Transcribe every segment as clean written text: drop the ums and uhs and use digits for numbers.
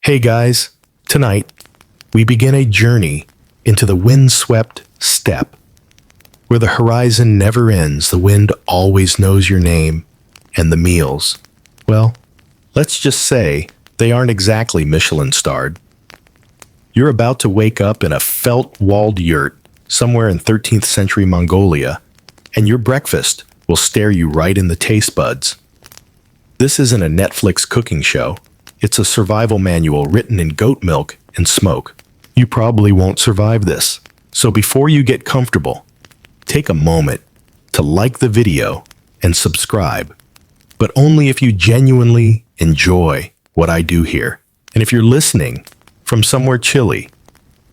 Hey guys, tonight we begin a journey into the windswept steppe, where the horizon never ends, the wind always knows your name, and the meals, well, let's just say they aren't exactly Michelin-starred. You're about to wake up in a felt-walled yurt somewhere in 13th century Mongolia, and your breakfast will stare you right in the taste buds. This isn't a Netflix cooking show. It's a survival manual written in goat milk and smoke. You probably won't survive this. So before you get comfortable, take a moment to like the video and subscribe, but only if you genuinely enjoy what I do here. And if you're listening from somewhere chilly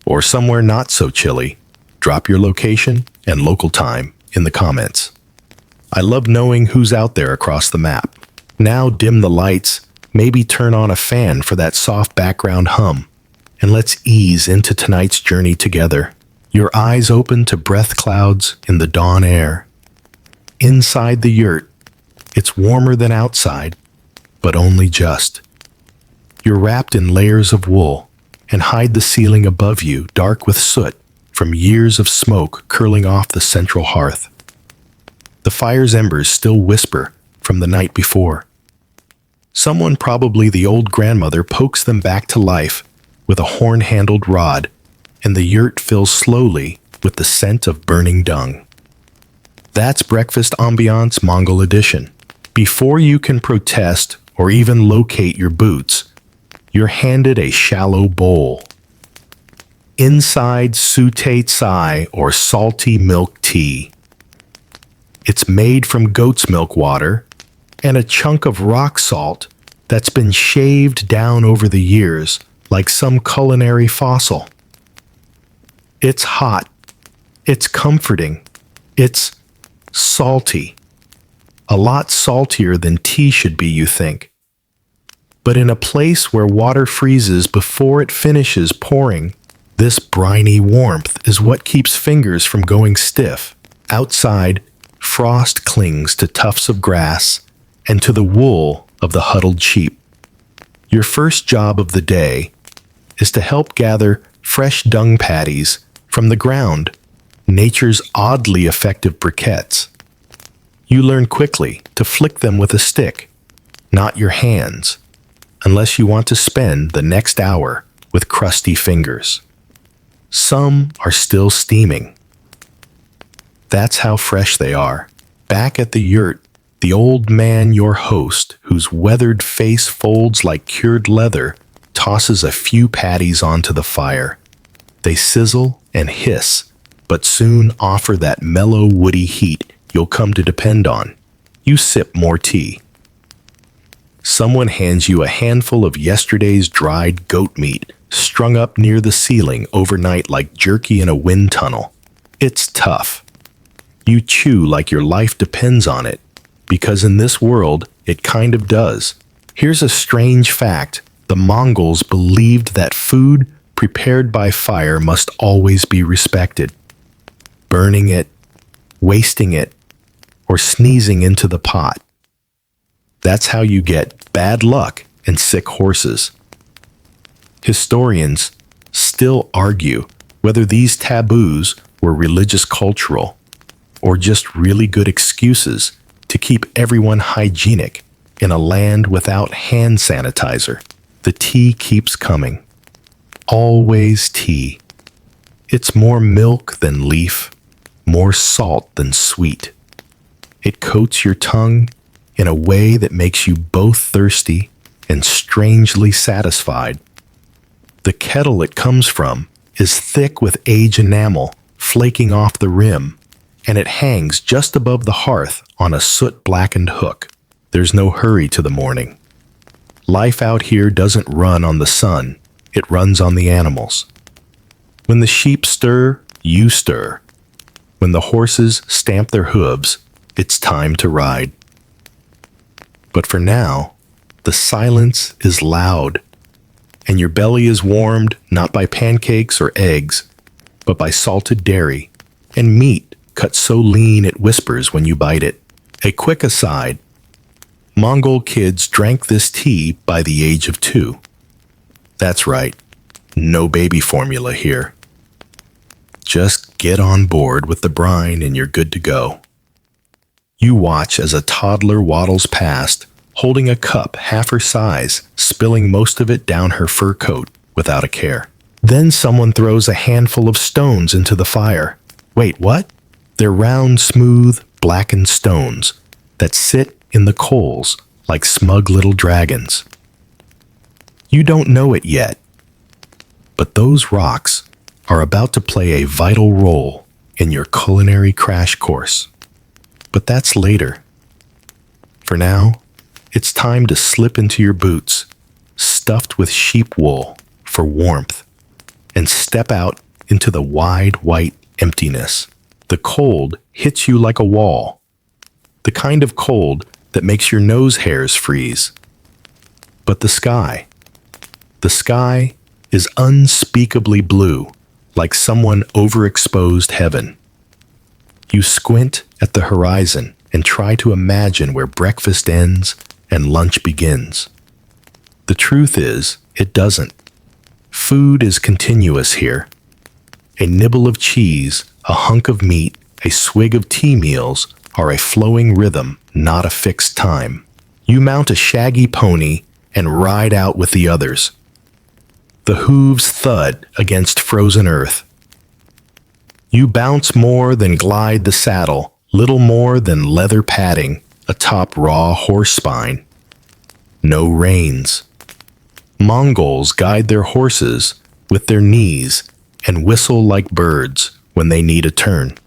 or somewhere not so chilly, drop your location and local time in the comments. I love knowing who's out there across the map. Now dim the lights, maybe turn on a fan for that soft background hum, and let's ease into tonight's journey together. Your eyes open to breath clouds in the dawn air. Inside the yurt, it's warmer than outside, but only just. You're wrapped in layers of wool and hide the ceiling above you dark with soot from years of smoke curling off the central hearth. The fire's embers still whisper from the night before. Someone, probably the old grandmother, pokes them back to life with a horn-handled rod, and the yurt fills slowly with the scent of burning dung. That's breakfast ambiance Mongol edition. Before you can protest or even locate your boots, you're handed a shallow bowl. Inside sute tsai, or salty milk tea. It's made from goat's milk water and a chunk of rock salt that's been shaved down over the years like some culinary fossil. It's hot, it's comforting, it's salty. A lot saltier than tea should be, you think. But in a place where water freezes before it finishes pouring, this briny warmth is what keeps fingers from going stiff. Outside, frost clings to tufts of grass and to the wool of the huddled sheep. Your first job of the day is to help gather fresh dung patties from the ground, nature's oddly effective briquettes. You learn quickly to flick them with a stick, not your hands, unless you want to spend the next hour with crusty fingers. Some are still steaming. That's how fresh they are. Back at the yurt, the old man, your host, whose weathered face folds like cured leather, tosses a few patties onto the fire. They sizzle and hiss, but soon offer that mellow, woody heat you'll come to depend on. You sip more tea. Someone hands you a handful of yesterday's dried goat meat, strung up near the ceiling overnight like jerky in a wind tunnel. It's tough. You chew like your life depends on it, because in this world, it kind of does. Here's a strange fact. The Mongols believed that food prepared by fire must always be respected. Burning it, wasting it, or sneezing into the pot. That's how you get bad luck and sick horses. Historians still argue whether these taboos were religious cultural or just really good excuses to keep everyone hygienic in a land without hand sanitizer. The tea keeps coming. Always tea. It's more milk than leaf, more salt than sweet. It coats your tongue in a way that makes you both thirsty and strangely satisfied. The kettle it comes from is thick with age enamel flaking off the rim, and it hangs just above the hearth on a soot-blackened hook. There's no hurry to the morning. Life out here doesn't run on the sun, it runs on the animals. When the sheep stir, you stir. When the horses stamp their hooves, it's time to ride. But for now, the silence is loud, and your belly is warmed not by pancakes or eggs, but by salted dairy and meat cut so lean it whispers when you bite it. A quick aside, Mongol kids drank this tea by the age of 2. That's right, no baby formula here. Just get on board with the brine and you're good to go. You watch as a toddler waddles past, holding a cup half her size, spilling most of it down her fur coat without a care. Then someone throws a handful of stones into the fire. Wait, what? They're round, smooth, blackened stones that sit in the coals like smug little dragons. You don't know it yet, but those rocks are about to play a vital role in your culinary crash course. But that's later. For now, it's time to slip into your boots, stuffed with sheep wool for warmth, and step out into the wide white emptiness. The cold hits you like a wall, the kind of cold that makes your nose hairs freeze. But the sky is unspeakably blue, like someone overexposed heaven. You squint at the horizon and try to imagine where breakfast ends and lunch begins. The truth is, it doesn't. Food is continuous here. A nibble of cheese, a hunk of meat, a swig of tea meals are a flowing rhythm, not a fixed time. You mount a shaggy pony and ride out with the others. The hooves thud against frozen earth. You bounce more than glide the saddle, little more than leather padding atop raw horse spine. No reins. Mongols guide their horses with their knees and whistle like birds when they need a turn.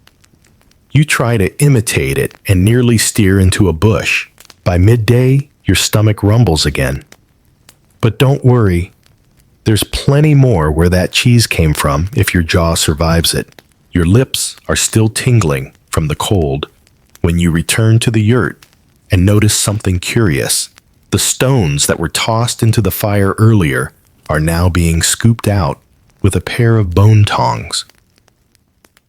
You try to imitate it and nearly steer into a bush. By midday, your stomach rumbles again. But don't worry, there's plenty more where that cheese came from if your jaw survives it. Your lips are still tingling from the cold when you return to the yurt and notice something curious. The stones that were tossed into the fire earlier are now being scooped out with a pair of bone tongs.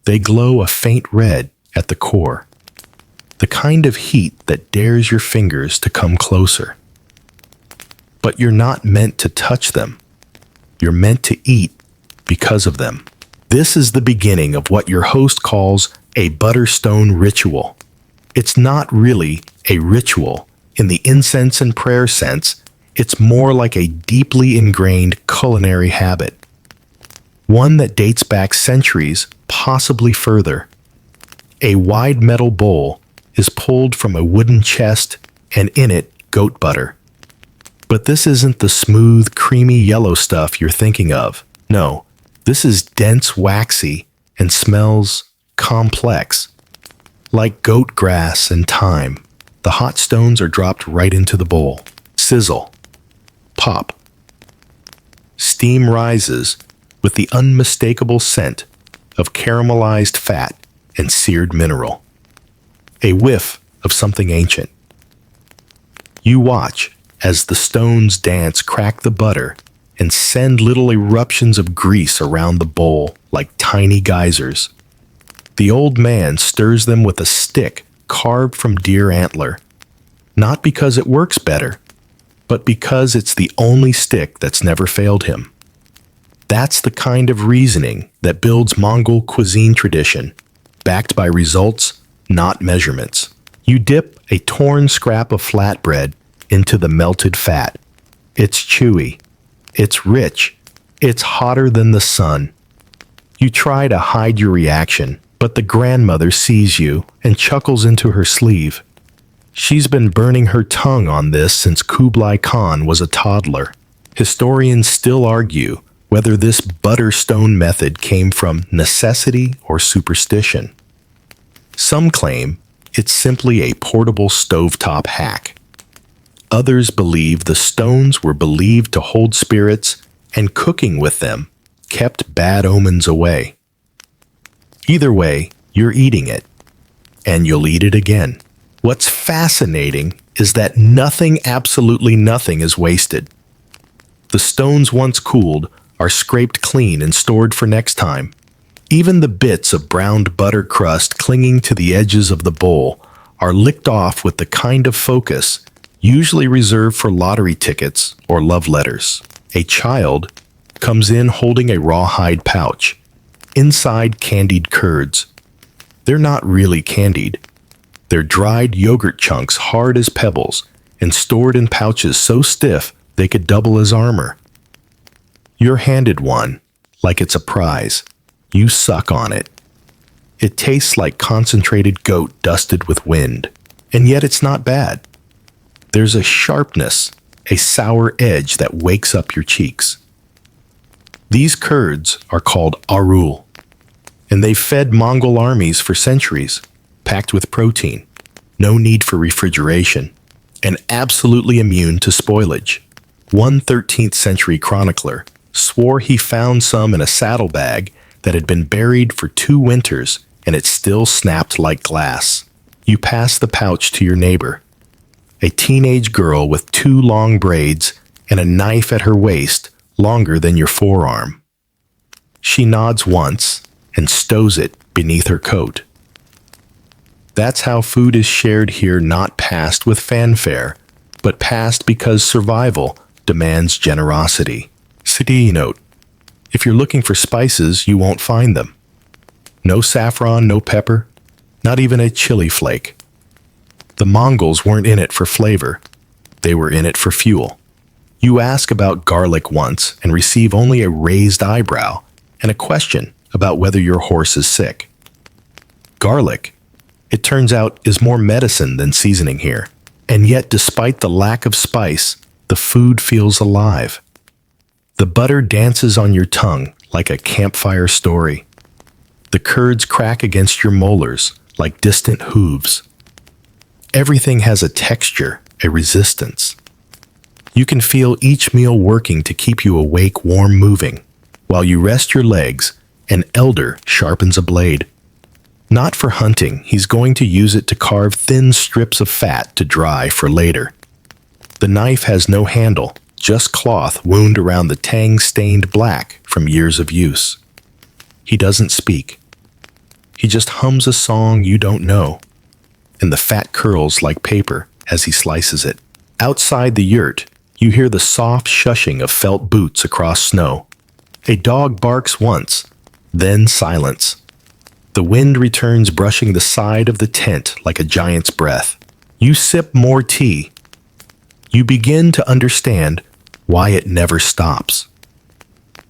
They glow a faint red at the core, the kind of heat that dares your fingers to come closer. But you're not meant to touch them. You're meant to eat because of them. This is the beginning of what your host calls a Butterstone ritual. It's not really a ritual in the incense and prayer sense. It's more like a deeply ingrained culinary habit, one that dates back centuries, possibly further. A wide metal bowl is pulled from a wooden chest, and in it, goat butter. But this isn't the smooth, creamy yellow stuff you're thinking of. No, this is dense, waxy, and smells complex, like goat grass and thyme. The hot stones are dropped right into the bowl. Sizzle. Pop. Steam rises with the unmistakable scent of caramelized fat and seared mineral. A whiff of something ancient. You watch as the stones dance, crack the butter, and send little eruptions of grease around the bowl like tiny geysers. The old man stirs them with a stick carved from deer antler, not because it works better, but because it's the only stick that's never failed him. That's the kind of reasoning that builds Mongol cuisine tradition, backed by results, not measurements. You dip a torn scrap of flatbread into the melted fat. It's chewy. It's rich. It's hotter than the sun. You try to hide your reaction, but the grandmother sees you and chuckles into her sleeve. She's been burning her tongue on this since Kublai Khan was a toddler. Historians still argue whether this Butterstone method came from necessity or superstition. Some claim it's simply a portable stovetop hack. Others believe the stones were believed to hold spirits and cooking with them kept bad omens away. Either way, you're eating it, and you'll eat it again. What's fascinating is that nothing, absolutely nothing, is wasted. The stones once cooled are scraped clean and stored for next time. Even the bits of browned butter crust clinging to the edges of the bowl are licked off with the kind of focus usually reserved for lottery tickets or love letters. A child comes in holding a rawhide pouch. Inside candied curds. They're not really candied. They're dried yogurt chunks hard as pebbles and stored in pouches so stiff they could double as armor. You're handed one like it's a prize. You suck on it. It tastes like concentrated goat dusted with wind, and yet it's not bad. There's a sharpness, a sour edge that wakes up your cheeks. These curds are called arul, and they've fed Mongol armies for centuries, packed with protein, no need for refrigeration, and absolutely immune to spoilage. One 13th century chronicler swore he found some in a saddlebag that had been buried for 2 winters and it still snapped like glass. You pass the pouch to your neighbor, a teenage girl with 2 long braids and a knife at her waist longer than your forearm. She nods once and stows it beneath her coat. That's how food is shared here, not passed with fanfare, but passed because survival demands generosity. City note: if you're looking for spices, you won't find them. No saffron, no pepper, not even a chili flake. The Mongols weren't in it for flavor. They were in it for fuel. You ask about garlic once and receive only a raised eyebrow and a question about whether your horse is sick. Garlic, it turns out, is more medicine than seasoning here. And yet, despite the lack of spice, the food feels alive. The butter dances on your tongue like a campfire story. The curds crack against your molars like distant hooves. Everything has a texture, a resistance. You can feel each meal working to keep you awake, warm, moving. While you rest your legs, an elder sharpens a blade. Not for hunting, he's going to use it to carve thin strips of fat to dry for later. The knife has no handle, just cloth wound around the tang-stained black from years of use. He doesn't speak. He just hums a song you don't know, and the fat curls like paper as he slices it. Outside the yurt, you hear the soft shushing of felt boots across snow. A dog barks once, then silence. The wind returns, brushing the side of the tent like a giant's breath. You sip more tea. You begin to understand why it never stops.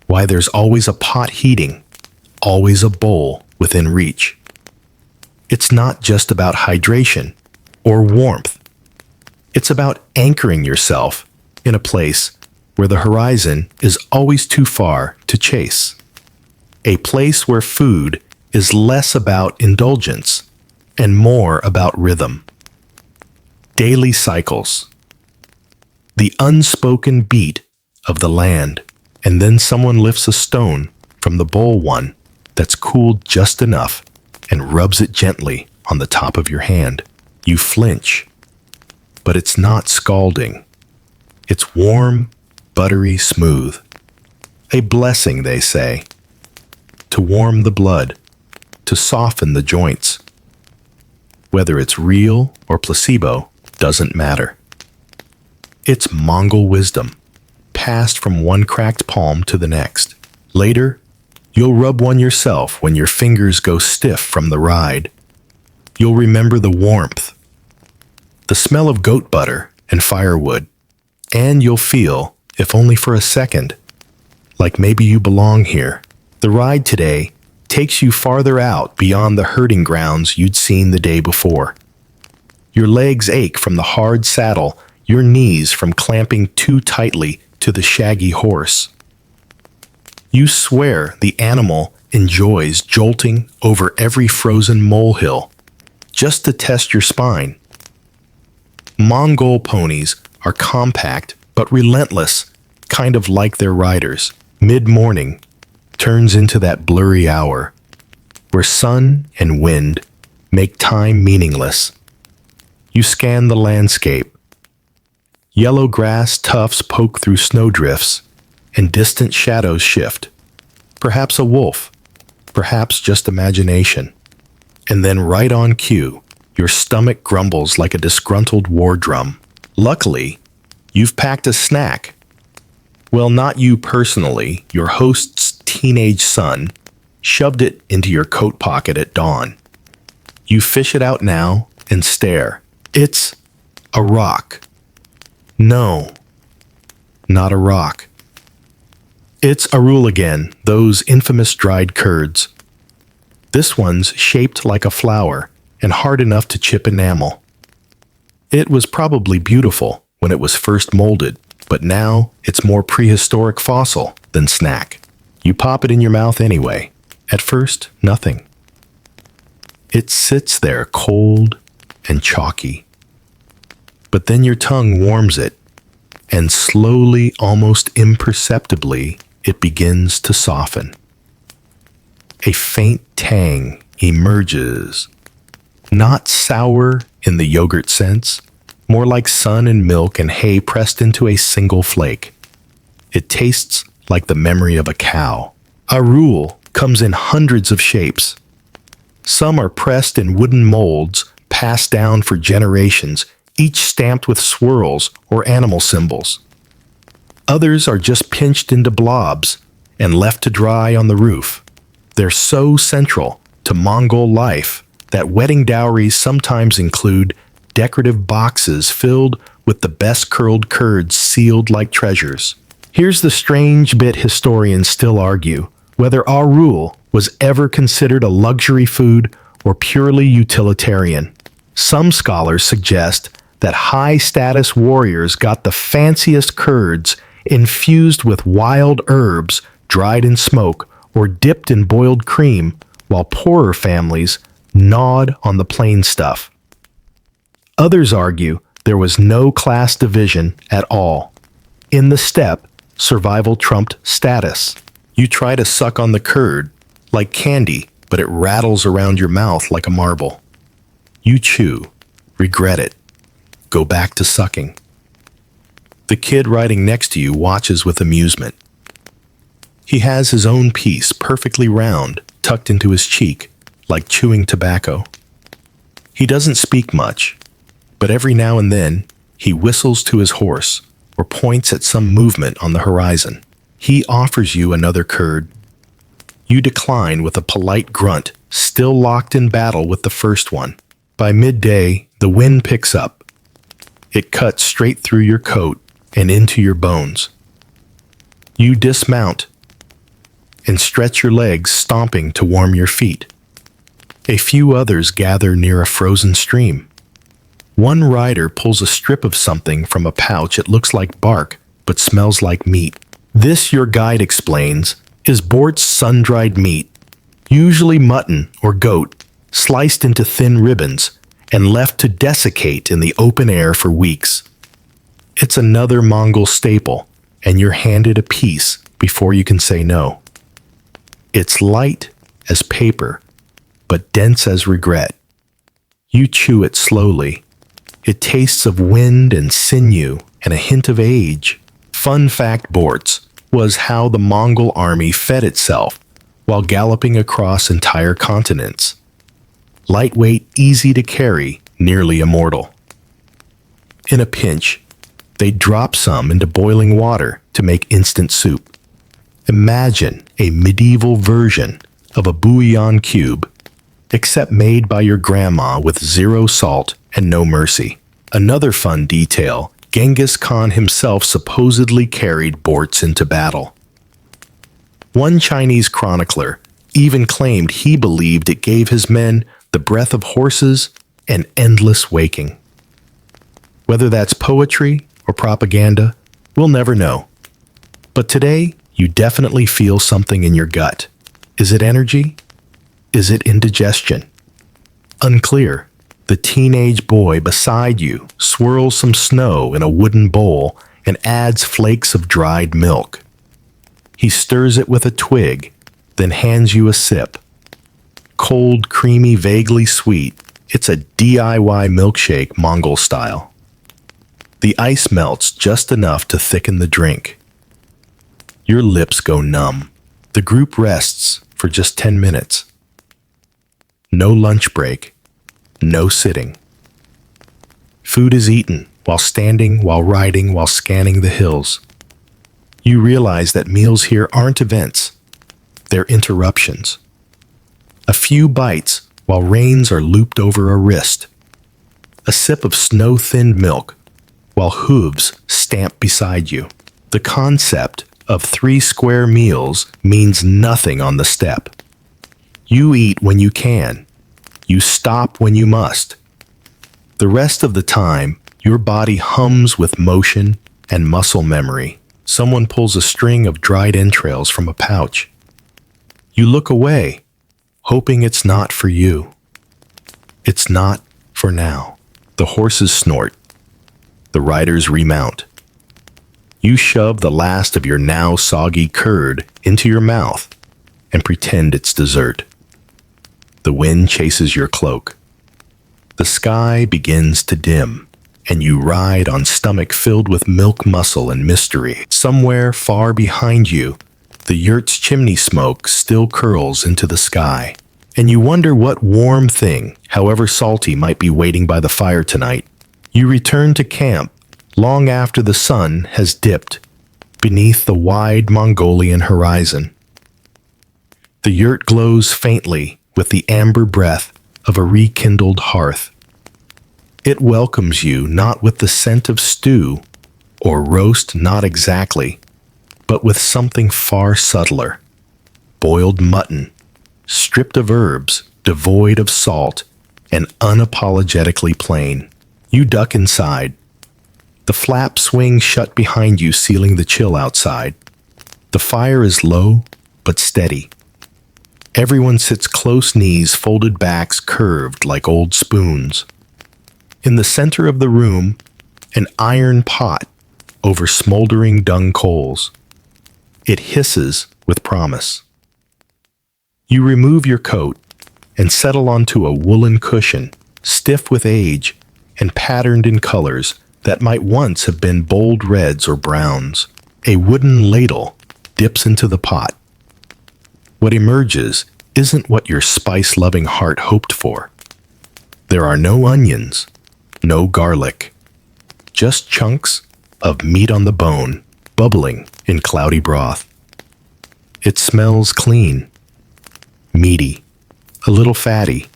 Why there's always a pot heating, always a bowl within reach. It's not just about hydration or warmth. It's about anchoring yourself in a place where the horizon is always too far to chase. A place where food is less about indulgence and more about rhythm. Daily cycles. The unspoken beat of the land, and then someone lifts a stone from the bowl one that's cooled just enough and rubs it gently on the top of your hand. You flinch, but it's not scalding. It's warm, buttery, smooth. A blessing, they say, to warm the blood, to soften the joints. Whether it's real or placebo doesn't matter. It's Mongol wisdom, passed from one cracked palm to the next. Later, you'll rub one yourself when your fingers go stiff from the ride. You'll remember the warmth, the smell of goat butter and firewood, and you'll feel, if only for a second, like maybe you belong here. The ride today takes you farther out beyond the herding grounds you'd seen the day before. Your legs ache from the hard saddle, your knees from clamping too tightly to the shaggy horse. You swear the animal enjoys jolting over every frozen molehill, just to test your spine. Mongol ponies are compact but relentless, kind of like their riders. Mid-morning turns into that blurry hour where sun and wind make time meaningless. You scan the landscape. Yellow grass tufts poke through snowdrifts, and distant shadows shift. Perhaps a wolf, perhaps just imagination. And then right on cue, your stomach grumbles like a disgruntled war drum. Luckily, you've packed a snack. Well, not you personally. Your host's teenage son shoved it into your coat pocket at dawn. You fish it out now and stare. It's a rock. No, not a rock. It's a rule again, those infamous dried curds. This one's shaped like a flower and hard enough to chip enamel. It was probably beautiful when it was first molded, but now it's more prehistoric fossil than snack. You pop it in your mouth anyway. At first, nothing. It sits there cold and chalky. But then your tongue warms it, and slowly, almost imperceptibly, it begins to soften. A faint tang emerges. Not sour in the yogurt sense, more like sun and milk and hay pressed into a single flake. It tastes like the memory of a cow. A rule comes in hundreds of shapes. Some are pressed in wooden molds, passed down for generations, each stamped with swirls or animal symbols. Others are just pinched into blobs and left to dry on the roof. They're so central to Mongol life that wedding dowries sometimes include decorative boxes filled with the best curled curds sealed like treasures. Here's the strange bit historians still argue, whether our rule was ever considered a luxury food or purely utilitarian. Some scholars suggest that high-status warriors got the fanciest curds infused with wild herbs dried in smoke or dipped in boiled cream, while poorer families gnawed on the plain stuff. Others argue there was no class division at all. In the steppe, survival trumped status. You try to suck on the curd, like candy, but it rattles around your mouth like a marble. You chew, regret it, go back to sucking. The kid riding next to you watches with amusement. He has his own piece perfectly round, tucked into his cheek, like chewing tobacco. He doesn't speak much, but every now and then he whistles to his horse or points at some movement on the horizon. He offers you another curd. You decline with a polite grunt, still locked in battle with the first one. By midday, the wind picks up. It cuts straight through your coat and into your bones. You dismount and stretch your legs, stomping to warm your feet. A few others gather near a frozen stream. One rider pulls a strip of something from a pouch. It looks like bark, but smells like meat. This, your guide explains, is Bort's sun-dried meat, usually mutton or goat, sliced into thin ribbons and left to desiccate in the open air for weeks. It's another Mongol staple, and you're handed a piece before you can say no. It's light as paper, but dense as regret. You chew it slowly. It tastes of wind and sinew and a hint of age. Fun fact, Bort's was how the Mongol army fed itself while galloping across entire continents. Lightweight, easy to carry, nearly immortal. In a pinch, they drop some into boiling water to make instant soup. Imagine a medieval version of a bouillon cube, except made by your grandma with zero salt and no mercy. Another fun detail, Genghis Khan himself supposedly carried Bort's into battle. One Chinese chronicler even claimed he believed it gave his men the breath of horses and endless waking. Whether that's poetry or propaganda, we'll never know. But today, you definitely feel something in your gut. Is it energy? Is it indigestion? Unclear. The teenage boy beside you swirls some snow in a wooden bowl and adds flakes of dried milk. He stirs it with a twig, then hands you a sip. Cold, creamy, vaguely sweet, it's a DIY milkshake Mongol style. The ice melts just enough to thicken the drink. Your lips go numb. The group rests for just 10 minutes. No lunch break. No sitting. Food is eaten while standing, while riding, while scanning the hills. You realize that meals here aren't events, they're interruptions. A few bites while reins are looped over a wrist. A sip of snow-thinned milk while hooves stamp beside you. The concept of 3 square meals means nothing on the steppe. You eat when you can. You stop when you must. The rest of the time, your body hums with motion and muscle memory. Someone pulls a string of dried entrails from a pouch. You look away, hoping it's not for you. It's not for now. The horses snort. The riders remount. You shove the last of your now soggy curd into your mouth and pretend it's dessert. The wind chases your cloak. The sky begins to dim, and you ride on stomach filled with milk muscle and mystery. Somewhere far behind you, the yurt's chimney smoke still curls into the sky, and you wonder what warm thing, however salty, might be waiting by the fire tonight. You return to camp long after the sun has dipped beneath the wide Mongolian horizon. The yurt glows faintly with the amber breath of a rekindled hearth. It welcomes you not with the scent of stew or roast, not exactly, but with something far subtler. Boiled mutton, stripped of herbs, devoid of salt, and unapologetically plain. You duck inside. The flap swings shut behind you, sealing the chill outside. The fire is low but steady. Everyone sits close, knees folded, backs curved like old spoons. In the center of the room, an iron pot over smoldering dung coals. It hisses with promise. You remove your coat and settle onto a woolen cushion, stiff with age and patterned in colors that might once have been bold reds or browns. A wooden ladle dips into the pot. What emerges isn't what your spice-loving heart hoped for. There are no onions, no garlic, just chunks of meat on the bone, bubbling in cloudy broth. It smells clean, meaty, a little fatty.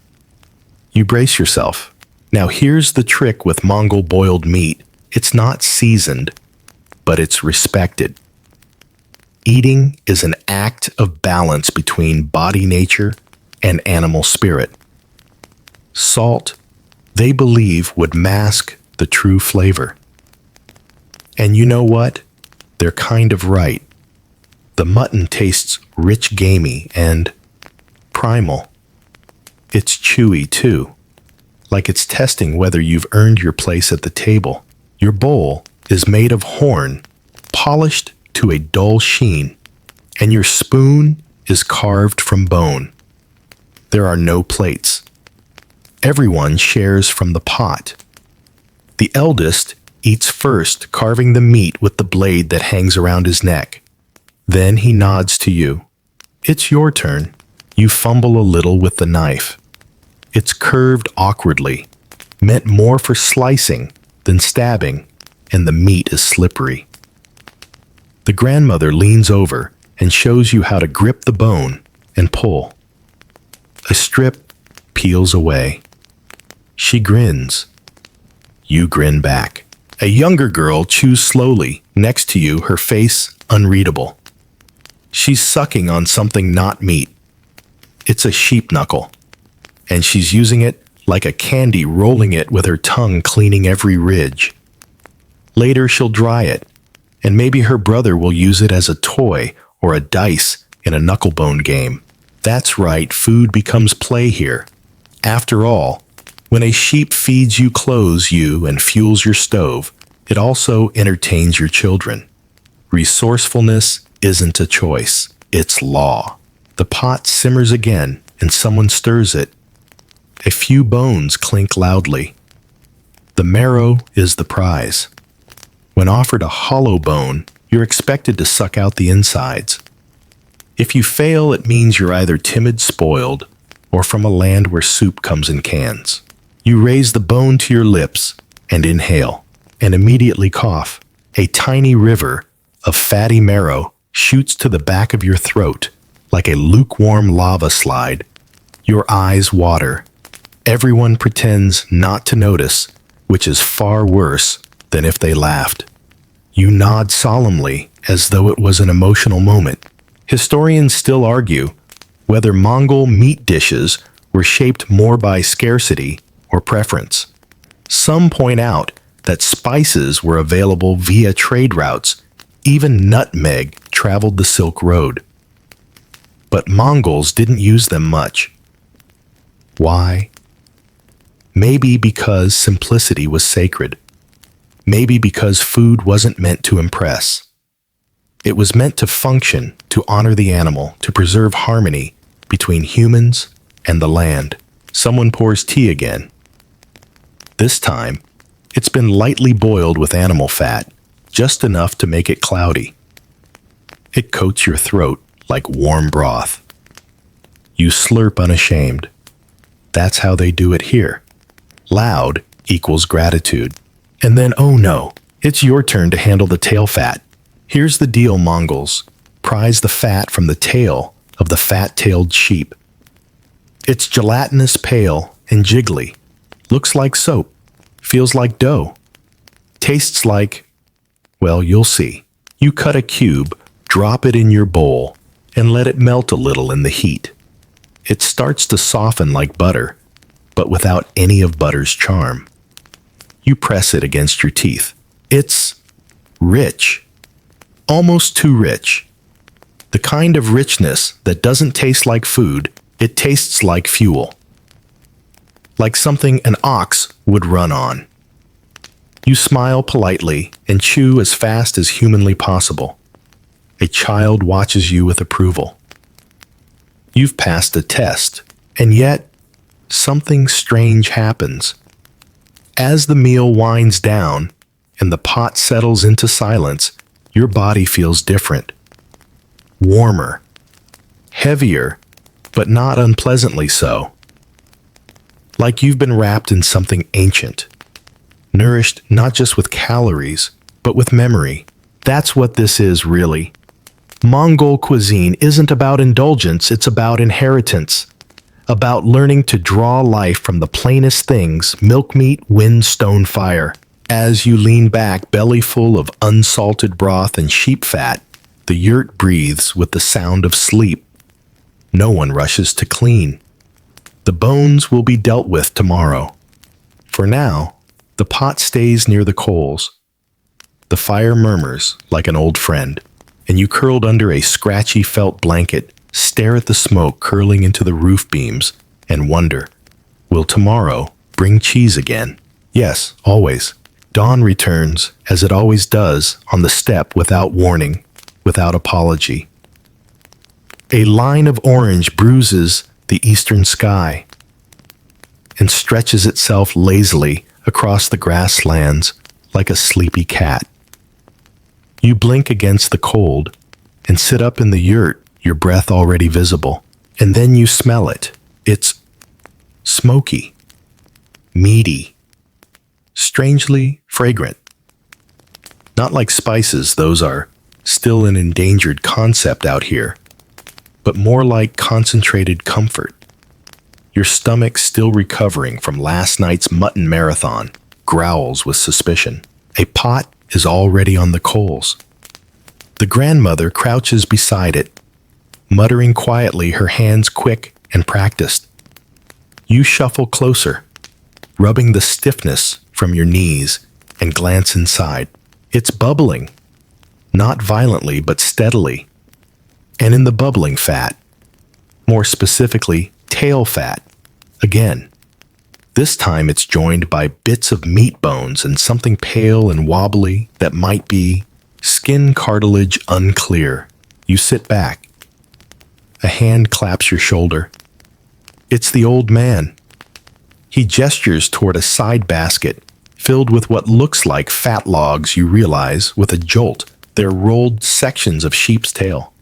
You brace yourself. Now here's the trick with Mongol boiled meat. It's not seasoned, but it's respected. Eating is an act of balance between body nature and animal spirit. Salt, they believe, would mask the true flavor. And you know what? They're kind of right. The mutton tastes rich, gamey, and primal. It's chewy, too, like it's testing whether you've earned your place at the table. Your bowl is made of horn, polished to a dull sheen, and your spoon is carved from bone. There are no plates. Everyone shares from the pot. The eldest eats first, carving the meat with the blade that hangs around his neck. Then he nods to you. It's your turn. You fumble a little with the knife. It's curved awkwardly, meant more for slicing than stabbing, and the meat is slippery. The grandmother leans over and shows you how to grip the bone and pull. A strip peels away. She grins. You grin back. A younger girl chews slowly next to you, her face unreadable. She's sucking on something not meat. It's a sheep knuckle, and she's using it like a candy, rolling it with her tongue, cleaning every ridge. Later she'll dry it, and maybe her brother will use it as a toy or a dice in a knucklebone game. That's right, food becomes play here. After all, when a sheep feeds you, clothes you, and fuels your stove, it also entertains your children. Resourcefulness isn't a choice, it's law. The pot simmers again, and someone stirs it. A few bones clink loudly. The marrow is the prize. When offered a hollow bone, you're expected to suck out the insides. If you fail, it means you're either timid, spoiled, or from a land where soup comes in cans. You raise the bone to your lips and inhale, and immediately cough. A tiny river of fatty marrow shoots to the back of your throat like a lukewarm lava slide. Your eyes water. Everyone pretends not to notice, which is far worse than if they laughed. You nod solemnly as though it was an emotional moment. Historians still argue whether Mongol meat dishes were shaped more by scarcity or preference. Some point out that spices were available via trade routes. Even nutmeg traveled the Silk Road. But Mongols didn't use them much. Why? Maybe because simplicity was sacred. Maybe because food wasn't meant to impress. It was meant to function, to honor the animal, to preserve harmony between humans and the land. Someone pours tea again. This time, it's been lightly boiled with animal fat, just enough to make it cloudy. It coats your throat like warm broth. You slurp unashamed. That's how they do it here. Loud equals gratitude. And then, oh no, it's your turn to handle the tail fat. Here's the deal, Mongols. Prize the fat from the tail of the fat-tailed sheep. It's gelatinous, pale, and jiggly. Looks like soap. Feels like dough. Tastes like, well, you'll see. You cut a cube, drop it in your bowl, and let it melt a little in the heat. It starts to soften like butter, but without any of butter's charm. You press it against your teeth. It's rich. Almost too rich. The kind of richness that doesn't taste like food, it tastes like fuel. Like something an ox would run on. You smile politely and chew as fast as humanly possible. A child watches you with approval. You've passed a test, and yet something strange happens. As the meal winds down and the pot settles into silence, your body feels different. Warmer. Heavier, but not unpleasantly so. Like you've been wrapped in something ancient. Nourished not just with calories, but with memory. That's what this is, really. Mongol cuisine isn't about indulgence, it's about inheritance. About learning to draw life from the plainest things: milk, meat, wind, stone, fire. As you lean back, belly full of unsalted broth and sheep fat, the yurt breathes with the sound of sleep. No one rushes to clean. The bones will be dealt with tomorrow. For now, the pot stays near the coals. The fire murmurs like an old friend, and you, curled under a scratchy felt blanket, stare at the smoke curling into the roof beams and wonder, will tomorrow bring cheese again? Yes, always. Dawn returns, as it always does, on the step without warning, without apology. A line of orange bruises the eastern sky and stretches itself lazily across the grasslands like a sleepy cat. You blink against the cold and sit up in the yurt, your breath already visible. And then you smell it. It's smoky, meaty, strangely fragrant. Not like spices, those are still an endangered concept out here, but more like concentrated comfort. Your stomach, still recovering from last night's mutton marathon, growls with suspicion. A pot is already on the coals. The grandmother crouches beside it, muttering quietly, her hands quick and practiced. You shuffle closer, rubbing the stiffness from your knees, and glance inside. It's bubbling, not violently but steadily. And in the bubbling fat, more specifically, tail fat, again. This time it's joined by bits of meat bones and something pale and wobbly that might be skin cartilage unclear. You sit back. A hand claps your shoulder. It's the old man. He gestures toward a side basket filled with what looks like fat logs. You realize, with a jolt, they're rolled sections of sheep's tail,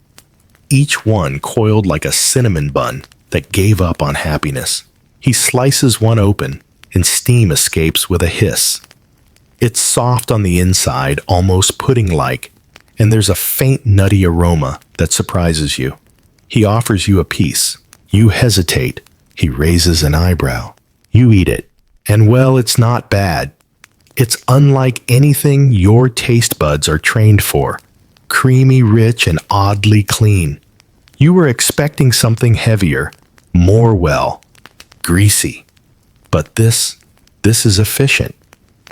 each one coiled like a cinnamon bun that gave up on happiness. He slices one open, and steam escapes with a hiss. It's soft on the inside, almost pudding-like, and there's a faint nutty aroma that surprises you. He offers you a piece. You hesitate. He raises an eyebrow. You eat it. And well, it's not bad. It's unlike anything your taste buds are trained for. Creamy, rich, and oddly clean. You were expecting something heavier, more greasy. But this is efficient.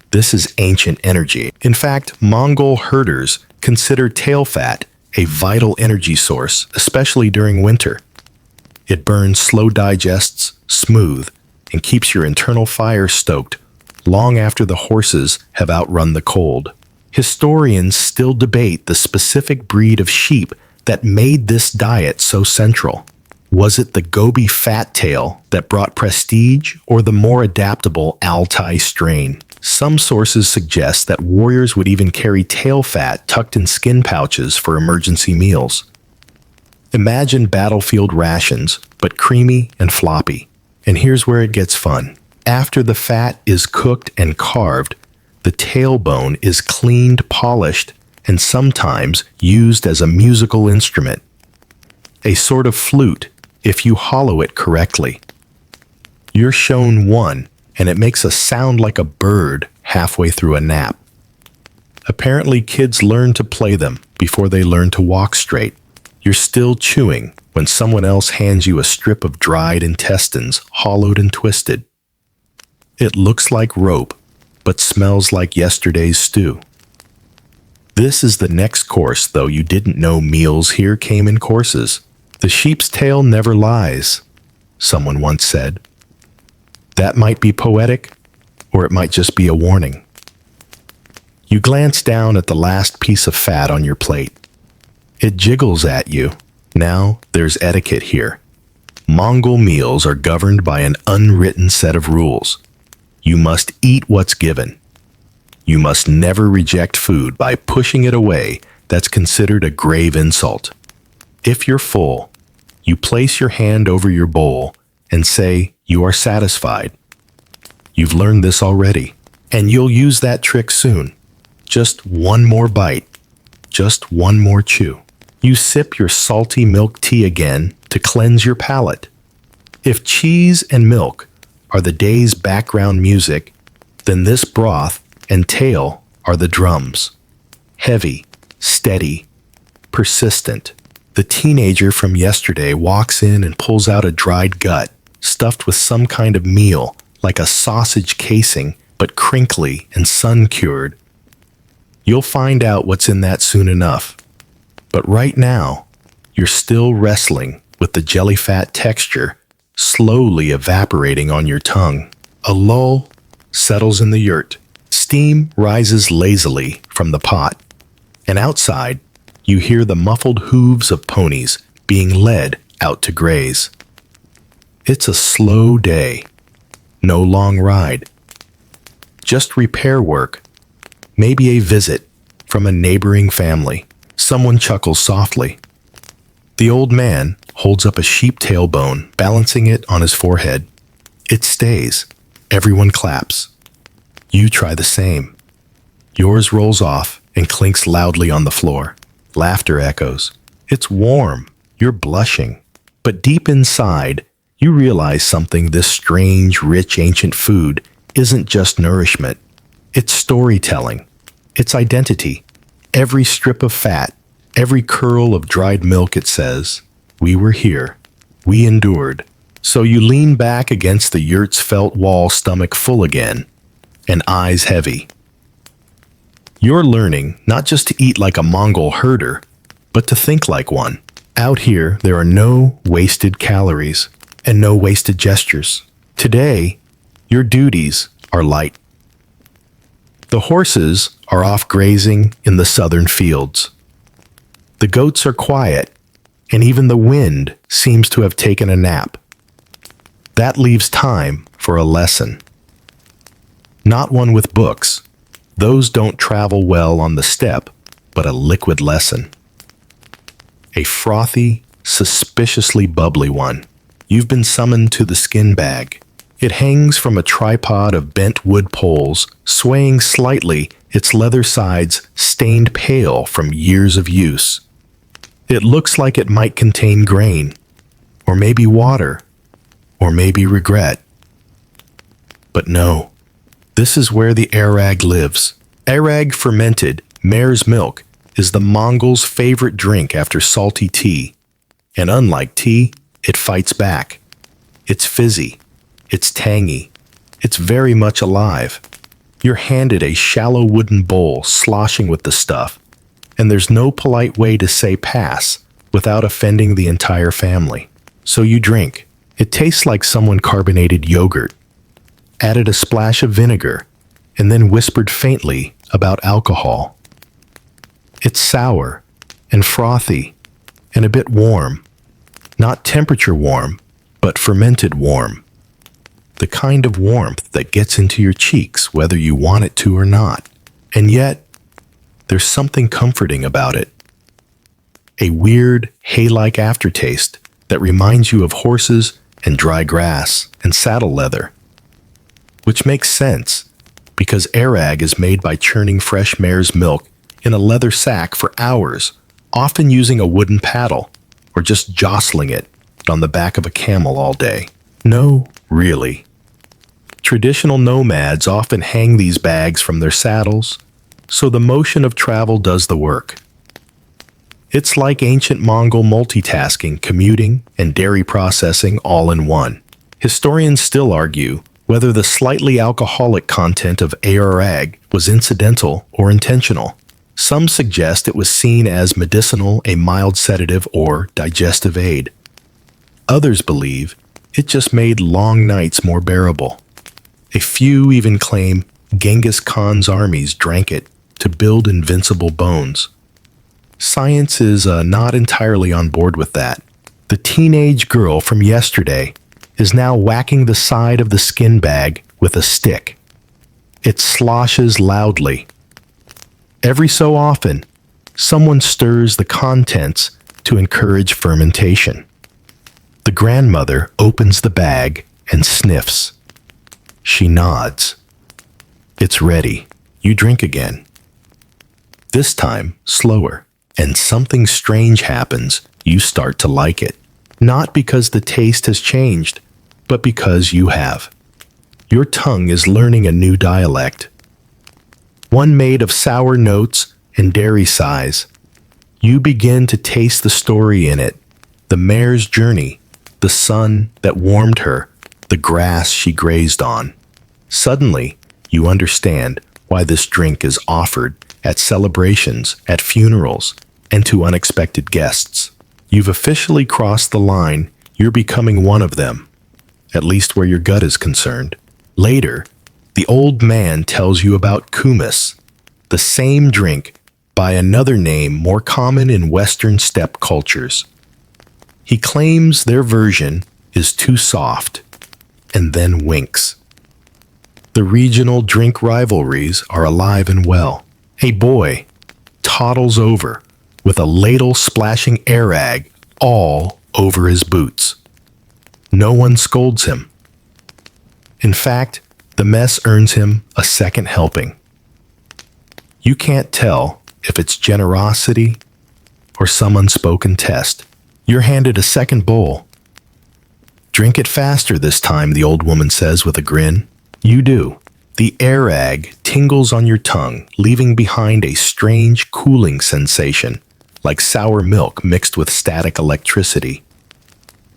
This is ancient energy. In fact, Mongol herders consider tail fat a vital energy source, especially during winter. It burns slow digests, smooth, and keeps your internal fire stoked long after the horses have outrun the cold. Historians still debate the specific breed of sheep that made this diet so central. Was it the Gobi fat tail that brought prestige, or the more adaptable Altai strain? Some sources suggest that warriors would even carry tail fat tucked in skin pouches for emergency meals. Imagine battlefield rations, but creamy and floppy. And here's where it gets fun. After the fat is cooked and carved, the tailbone is cleaned, polished, and sometimes used as a musical instrument. A sort of flute, if you hollow it correctly. You're shown one, and it makes a sound like a bird halfway through a nap. Apparently, kids learn to play them before they learn to walk straight. You're still chewing when someone else hands you a strip of dried intestines, hollowed and twisted. It looks like rope, but smells like yesterday's stew. This is the next course, though you didn't know meals here came in courses. The sheep's tail never lies, someone once said. That might be poetic, or it might just be a warning. You glance down at the last piece of fat on your plate. It jiggles at you. Now there's etiquette here. Mongol meals are governed by an unwritten set of rules. You must eat what's given. You must never reject food by pushing it away. That's considered a grave insult. If you're full, you place your hand over your bowl and say you are satisfied. You've learned this already, and you'll use that trick soon. Just one more bite. Just one more chew. You sip your salty milk tea again to cleanse your palate. If cheese and milk are the day's background music, then this broth and tail are the drums. Heavy, steady, persistent. The teenager from yesterday walks in and pulls out a dried gut, stuffed with some kind of meal, like a sausage casing, but crinkly and sun-cured. You'll find out what's in that soon enough. But right now, you're still wrestling with the jelly fat texture slowly evaporating on your tongue. A lull settles in the yurt. Steam rises lazily from the pot. And outside, you hear the muffled hooves of ponies being led out to graze. It's a slow day. No long ride. Just repair work. Maybe a visit from a neighboring family. Someone chuckles softly. The old man holds up a sheep tailbone, balancing it on his forehead. It stays. Everyone claps. You try the same. Yours rolls off and clinks loudly on the floor. Laughter echoes. It's warm. You're blushing. But deep inside, you realize something. This strange, rich, ancient food isn't just nourishment. It's storytelling. It's identity. Every strip of fat, every curl of dried milk, it says, we were here. We endured. So you lean back against the yurt's felt wall, stomach full again, and eyes heavy. You're learning not just to eat like a Mongol herder, but to think like one. Out here, there are no wasted calories and no wasted gestures. Today, your duties are light. The horses are off grazing in the southern fields. The goats are quiet, and even the wind seems to have taken a nap. That leaves time for a lesson. Not one with books. Those don't travel well on the steppe, but a liquid lesson. A frothy, suspiciously bubbly one. You've been summoned to the skin bag. It hangs from a tripod of bent wood poles, swaying slightly, its leather sides stained pale from years of use. It looks like it might contain grain, or maybe water, or maybe regret. But no, this is where the arag lives. Arag fermented, mare's milk, is the Mongols' favorite drink after salty tea. And unlike tea, it fights back. It's fizzy. It's tangy. It's very much alive. You're handed a shallow wooden bowl sloshing with the stuff, and there's no polite way to say pass without offending the entire family. So you drink. It tastes like someone carbonated yogurt, added a splash of vinegar, and then whispered faintly about alcohol. It's sour and frothy and a bit warm. Not temperature warm, but fermented warm. The kind of warmth that gets into your cheeks whether you want it to or not. And yet, there's something comforting about it. A weird, hay-like aftertaste that reminds you of horses and dry grass and saddle leather. Which makes sense, because arag is made by churning fresh mare's milk in a leather sack for hours, often using a wooden paddle, or just jostling it on the back of a camel all day. No, really. Traditional nomads often hang these bags from their saddles, so the motion of travel does the work. It's like ancient Mongol multitasking, commuting, and dairy processing all in one. Historians still argue whether the slightly alcoholic content of arag was incidental or intentional. Some suggest it was seen as medicinal, a mild sedative, or digestive aid. Others believe it just made long nights more bearable. A few even claim Genghis Khan's armies drank it to build invincible bones. Science is not entirely on board with that. The teenage girl from yesterday is now whacking the side of the skin bag with a stick. It sloshes loudly. Every so often, someone stirs the contents to encourage fermentation. The grandmother opens the bag and sniffs. She nods. It's ready. You drink again. This time, slower, and something strange happens. You start to like it. Not because the taste has changed, but because you have. Your tongue is learning a new dialect. One made of sour notes and dairy sighs. You begin to taste the story in it, the mare's journey, the sun that warmed her, the grass she grazed on. Suddenly, you understand why this drink is offered at celebrations, at funerals, and to unexpected guests. You've officially crossed the line. You're becoming one of them, at least where your gut is concerned. Later, the old man tells you about kumis, the same drink by another name more common in Western steppe cultures. He claims their version is too soft, and then winks. The regional drink rivalries are alive and well. A boy toddles over with a ladle splashing arag all over his boots. No one scolds him. In fact, the mess earns him a second helping. You can't tell if it's generosity or some unspoken test. You're handed a second bowl. Drink it faster this time, the old woman says with a grin. You do. The arag tingles on your tongue, leaving behind a strange cooling sensation, like sour milk mixed with static electricity.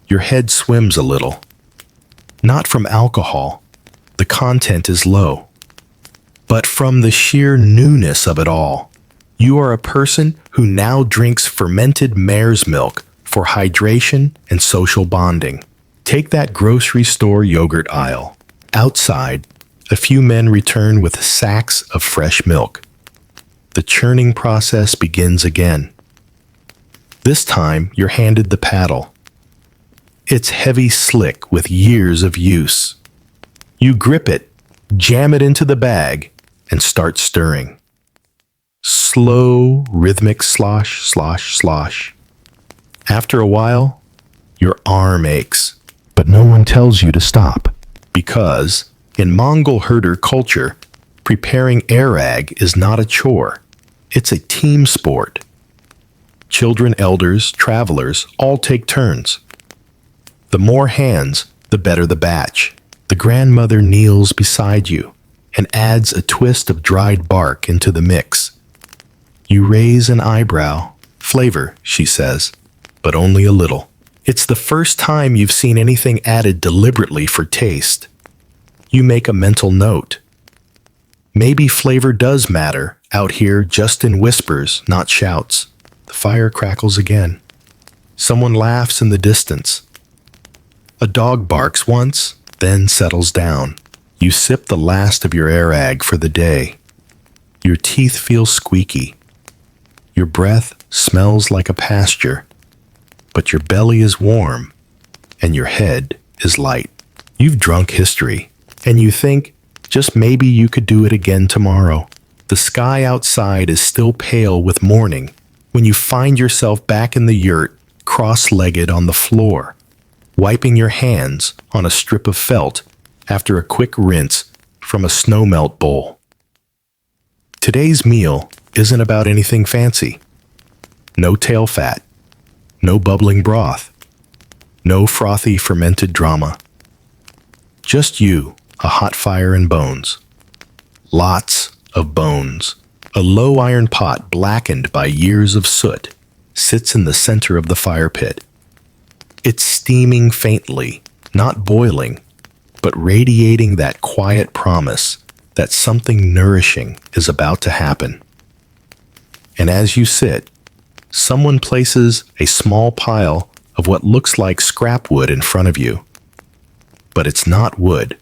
Your head swims a little. Not from alcohol. The content is low. But from the sheer newness of it all. You are a person who now drinks fermented mare's milk for hydration and social bonding. Take that grocery store yogurt aisle. Outside, a few men return with sacks of fresh milk. The churning process begins again. This time, you're handed the paddle. It's heavy slick with years of use. You grip it, jam it into the bag, and start stirring. Slow, rhythmic slosh, slosh, slosh. After a while, your arm aches, but no one tells you to stop. Because, in Mongol herder culture, preparing arag is not a chore. It's a team sport. Children, elders, travelers all take turns. The more hands, the better the batch. The grandmother kneels beside you and adds a twist of dried bark into the mix. You raise an eyebrow. Flavor, she says, but only a little. It's the first time you've seen anything added deliberately for taste. You make a mental note. Maybe flavor does matter out here, just in whispers, not shouts. The fire crackles again. Someone laughs in the distance. A dog barks once, then settles down. You sip the last of your arag for the day. Your teeth feel squeaky. Your breath smells like a pasture. But your belly is warm, and your head is light. You've drunk history, and you think, just maybe you could do it again tomorrow. The sky outside is still pale with morning when you find yourself back in the yurt, cross-legged on the floor, wiping your hands on a strip of felt after a quick rinse from a snowmelt bowl. Today's meal isn't about anything fancy. No tail fat, no bubbling broth, no frothy fermented drama. Just you, a hot fire and bones. Lots of bones. A low iron pot blackened by years of soot sits in the center of the fire pit. It's steaming faintly, not boiling, but radiating that quiet promise that something nourishing is about to happen. And as you sit, someone places a small pile of what looks like scrap wood in front of you. But it's not wood.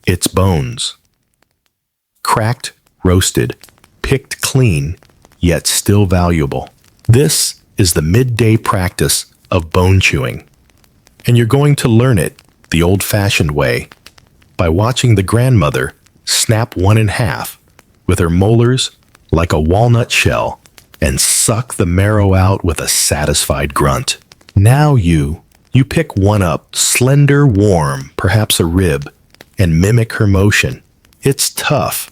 It's bones. Cracked, roasted, picked clean, yet still valuable. This is the midday practice of bone chewing. And you're going to learn it the old-fashioned way by watching the grandmother snap one in half with her molars like a walnut shell and suck the marrow out with a satisfied grunt. Now you pick one up, slender, warm, perhaps a rib, and mimic her motion. It's tough.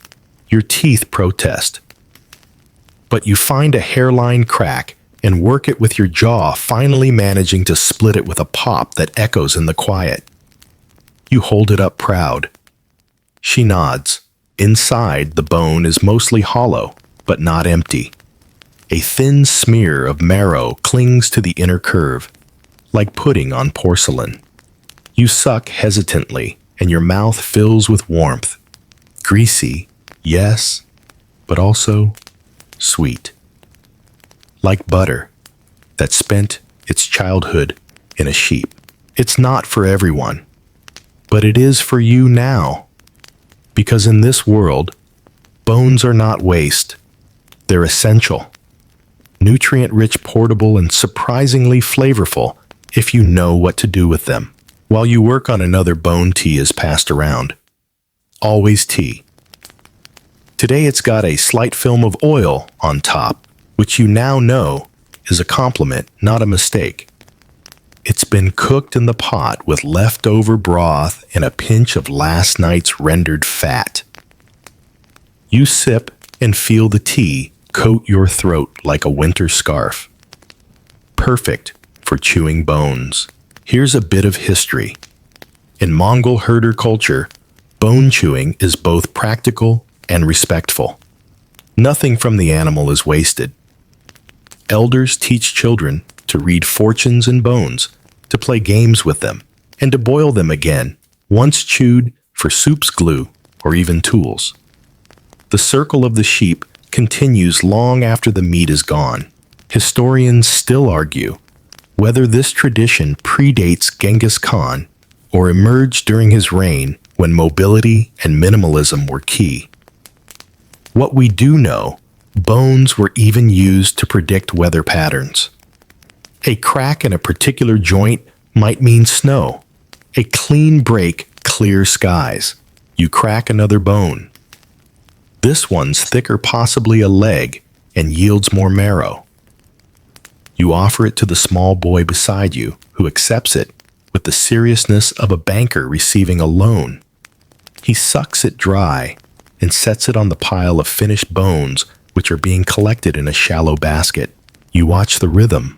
Your teeth protest. But you find a hairline crack and work it with your jaw, finally managing to split it with a pop that echoes in the quiet. You hold it up proud. She nods. Inside, the bone is mostly hollow, but not empty. A thin smear of marrow clings to the inner curve, like pudding on porcelain. You suck hesitantly, and your mouth fills with warmth. Greasy, yes, but also sweet. Like butter that spent its childhood in a sheep. It's not for everyone, but it is for you now. Because in this world, bones are not waste. They're essential. Nutrient-rich, portable, and surprisingly flavorful if you know what to do with them. While you work on another bone, tea is passed around. Always tea. Today it's got a slight film of oil on top, which you now know is a compliment, not a mistake. It's been cooked in the pot with leftover broth and a pinch of last night's rendered fat. You sip and feel the tea coat your throat like a winter scarf. Perfect for chewing bones. Here's a bit of history. In Mongol herder culture, bone chewing is both practical and respectful. Nothing from the animal is wasted. Elders teach children to read fortunes in bones, to play games with them, and to boil them again, once chewed, for soup's glue or even tools. The circle of the sheep continues long after the meat is gone. Historians still argue whether this tradition predates Genghis Khan or emerged during his reign when mobility and minimalism were key. What we do know, bones were even used to predict weather patterns. A crack in a particular joint might mean snow. A clean break, clear skies. You crack another bone. This one's thicker, possibly a leg, and yields more marrow. You offer it to the small boy beside you, who accepts it with the seriousness of a banker receiving a loan. He sucks it dry and sets it on the pile of finished bones which are being collected in a shallow basket. You watch the rhythm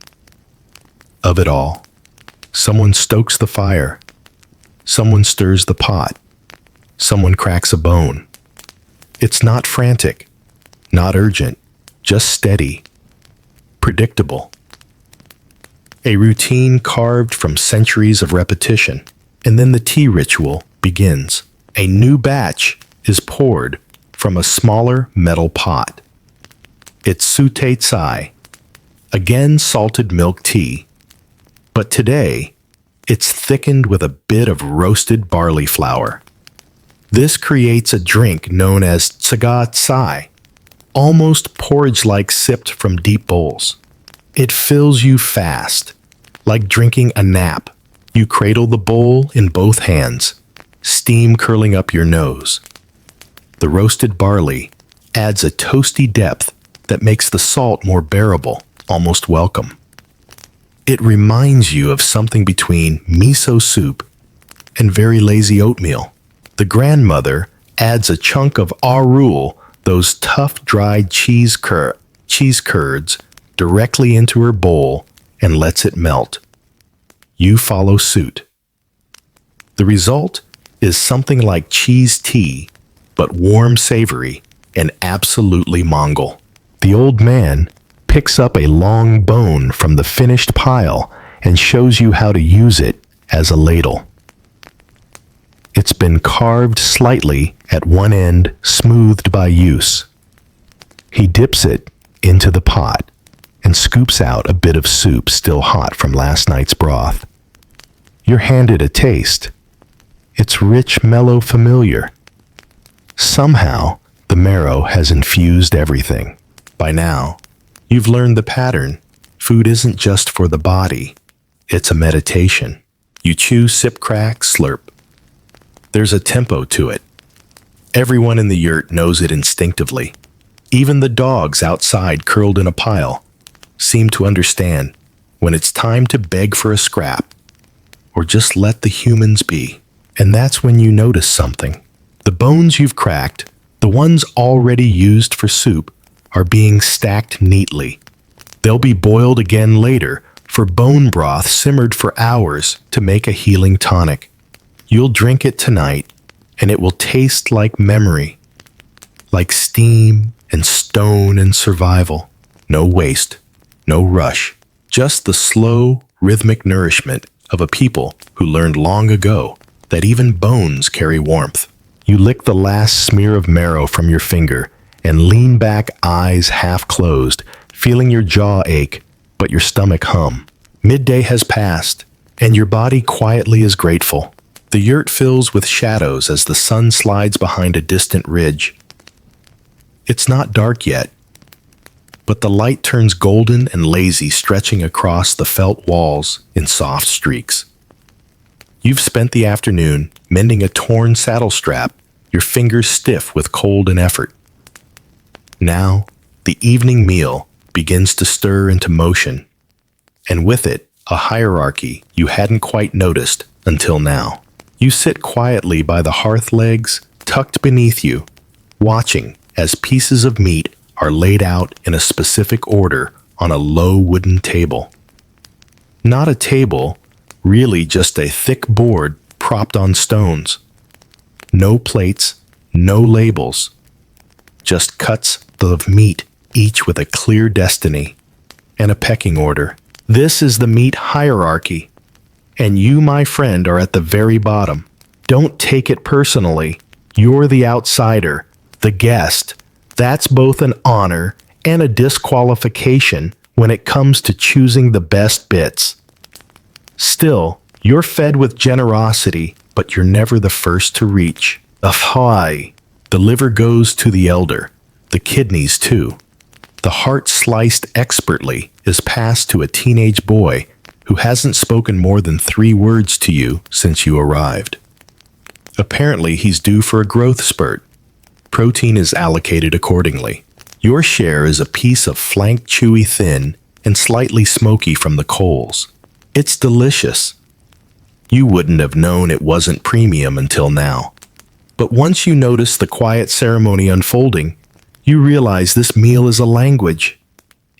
of it all. Someone stokes the fire. Someone stirs the pot. Someone cracks a bone. It's not frantic, not urgent, just steady, predictable. A routine carved from centuries of repetition. And then the tea ritual begins. A new batch is poured from a smaller metal pot. It's sute tsai, again salted milk tea, but today it's thickened with a bit of roasted barley flour. This creates a drink known as tsaga tsai, almost porridge-like sipped from deep bowls. It fills you fast, like drinking a nap. You cradle the bowl in both hands, steam curling up your nose. The roasted barley adds a toasty depth that makes the salt more bearable, almost welcome. It reminds you of something between miso soup and very lazy oatmeal. The grandmother adds a chunk of arul, those tough dried cheese curds, directly into her bowl and lets it melt. You follow suit. The result is something like cheese tea, but warm, savory, and absolutely Mongol. The old man picks up a long bone from the finished pile and shows you how to use it as a ladle. It's been carved slightly at one end, smoothed by use. He dips it into the pot and scoops out a bit of soup still hot from last night's broth. You're handed a taste. It's rich, mellow, familiar. Somehow, the marrow has infused everything. By now, you've learned the pattern. Food isn't just for the body. It's a meditation. You chew, sip, crack, slurp. There's a tempo to it. Everyone in the yurt knows it instinctively. Even the dogs outside curled in a pile seem to understand when it's time to beg for a scrap or just let the humans be. And that's when you notice something. The bones you've cracked, the ones already used for soup, are being stacked neatly. They'll be boiled again later for bone broth simmered for hours to make a healing tonic. You'll drink it tonight, and it will taste like memory, like steam and stone and survival. No waste, no rush, just the slow, rhythmic nourishment of a people who learned long ago that even bones carry warmth. You lick the last smear of marrow from your finger and lean back, eyes half closed, feeling your jaw ache, but your stomach hum. Midday has passed, and your body quietly is grateful. The yurt fills with shadows as the sun slides behind a distant ridge. It's not dark yet, but the light turns golden and lazy, stretching across the felt walls in soft streaks. You've spent the afternoon mending a torn saddle strap, your fingers stiff with cold and effort. Now, the evening meal begins to stir into motion, and with it, a hierarchy you hadn't quite noticed until now. You sit quietly by the hearth legs, tucked beneath you, watching as pieces of meat are laid out in a specific order on a low wooden table. Not a table, really just a thick board propped on stones. No plates, no labels, just cuts of meat, each with a clear destiny and a pecking order. This is the meat hierarchy, and you, my friend, are at the very bottom. Don't take it personally. You're the outsider, the guest. That's both an honor and a disqualification when it comes to choosing the best bits. Still, you're fed with generosity, but you're never the first to reach. Ahoy! The liver goes to the elder, the kidneys too. The heart, sliced expertly, is passed to a teenage boy who hasn't spoken more than 3 words to you since you arrived. Apparently, he's due for a growth spurt. Protein is allocated accordingly. Your share is a piece of flank, chewy thin and slightly smoky from the coals. It's delicious. You wouldn't have known it wasn't premium until now. But once you notice the quiet ceremony unfolding, you realize this meal is a language,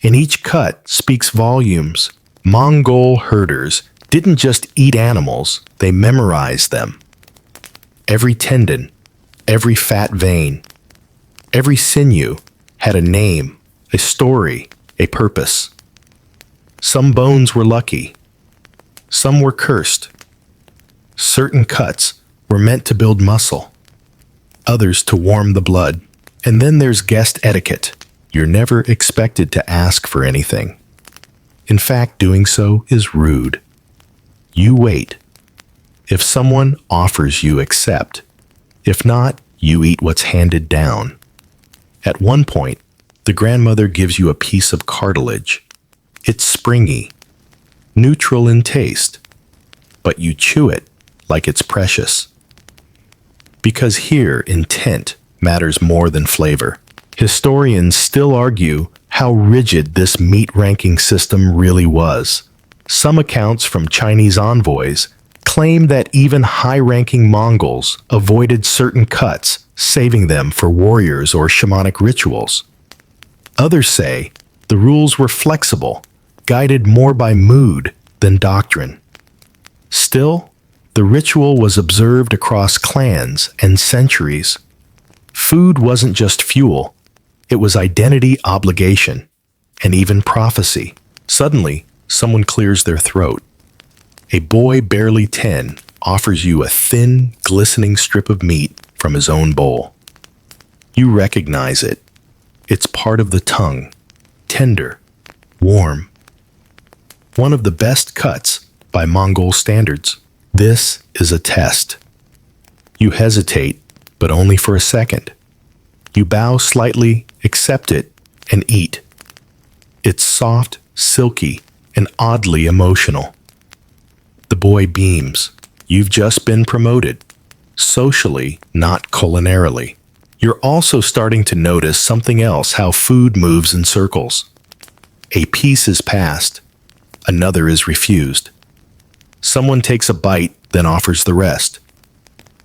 and each cut speaks volumes. Mongol herders didn't just eat animals, they memorized them. Every tendon, every fat vein, every sinew had a name, a story, a purpose. Some bones were lucky, some were cursed. Certain cuts were meant to build muscle, others to warm the blood. And then there's guest etiquette. You're never expected to ask for anything. In fact, doing so is rude. You wait. If someone offers, you accept. If not, you eat what's handed down. At one point, the grandmother gives you a piece of cartilage. It's springy, neutral in taste, but you chew it like it's precious. Because here, intent matters more than flavor. Historians still argue how rigid this meat ranking system really was. Some accounts from Chinese envoys claim that even high-ranking Mongols avoided certain cuts, saving them for warriors or shamanic rituals. Others say the rules were flexible, guided more by mood than doctrine. Still, the ritual was observed across clans and centuries. Food wasn't just fuel, it was identity, obligation, and even prophecy. Suddenly, someone clears their throat. A boy barely 10 offers you a thin, glistening strip of meat from his own bowl. You recognize it. It's part of the tongue, tender, warm. One of the best cuts by Mongol standards. This is a test. You hesitate, but only for a second. You bow slightly, accept it, and eat. It's soft, silky, and oddly emotional. The boy beams. You've just been promoted. Socially, not culinarily. You're also starting to notice something else, how food moves in circles. A piece is passed, another is refused. Someone takes a bite, then offers the rest.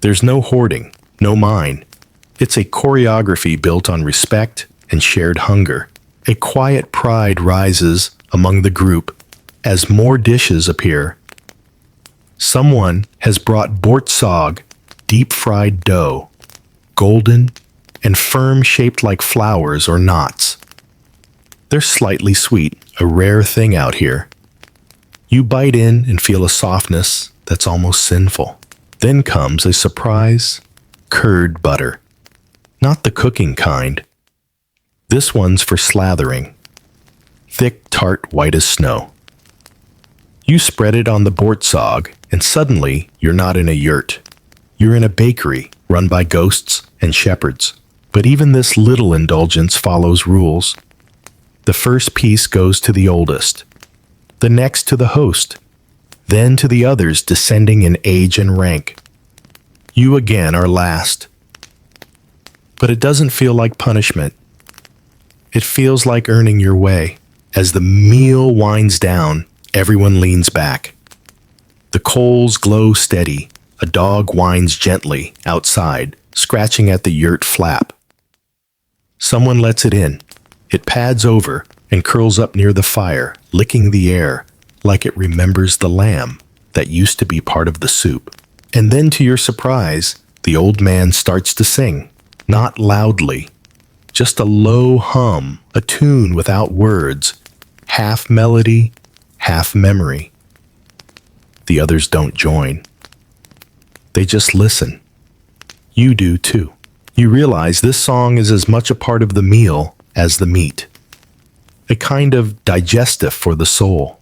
There's no hoarding, no mine. It's a choreography built on respect and shared hunger. A quiet pride rises among the group as more dishes appear. Someone has brought bortsog, deep-fried dough, golden and firm, shaped like flowers or knots. They're slightly sweet, a rare thing out here. You bite in and feel a softness that's almost sinful. Then comes a surprise, curd butter. Not the cooking kind. This one's for slathering. Thick, tart, white as snow. You spread it on the bortsog, and suddenly you're not in a yurt. You're in a bakery run by ghosts and shepherds. But even this little indulgence follows rules. The first piece goes to the oldest, the next to the host, then to the others descending in age and rank. You again are last. But it doesn't feel like punishment. It feels like earning your way. As the meal winds down, everyone leans back. The coals glow steady. A dog whines gently outside, scratching at the yurt flap. Someone lets it in. It pads over and curls up near the fire, licking the air like it remembers the lamb that used to be part of the soup. And then, to your surprise, the old man starts to sing. Not loudly, just a low hum, a tune without words, half melody, half memory. The others don't join. They just listen. You do too. You realize this song is as much a part of the meal as the meat. A kind of digestive for the soul.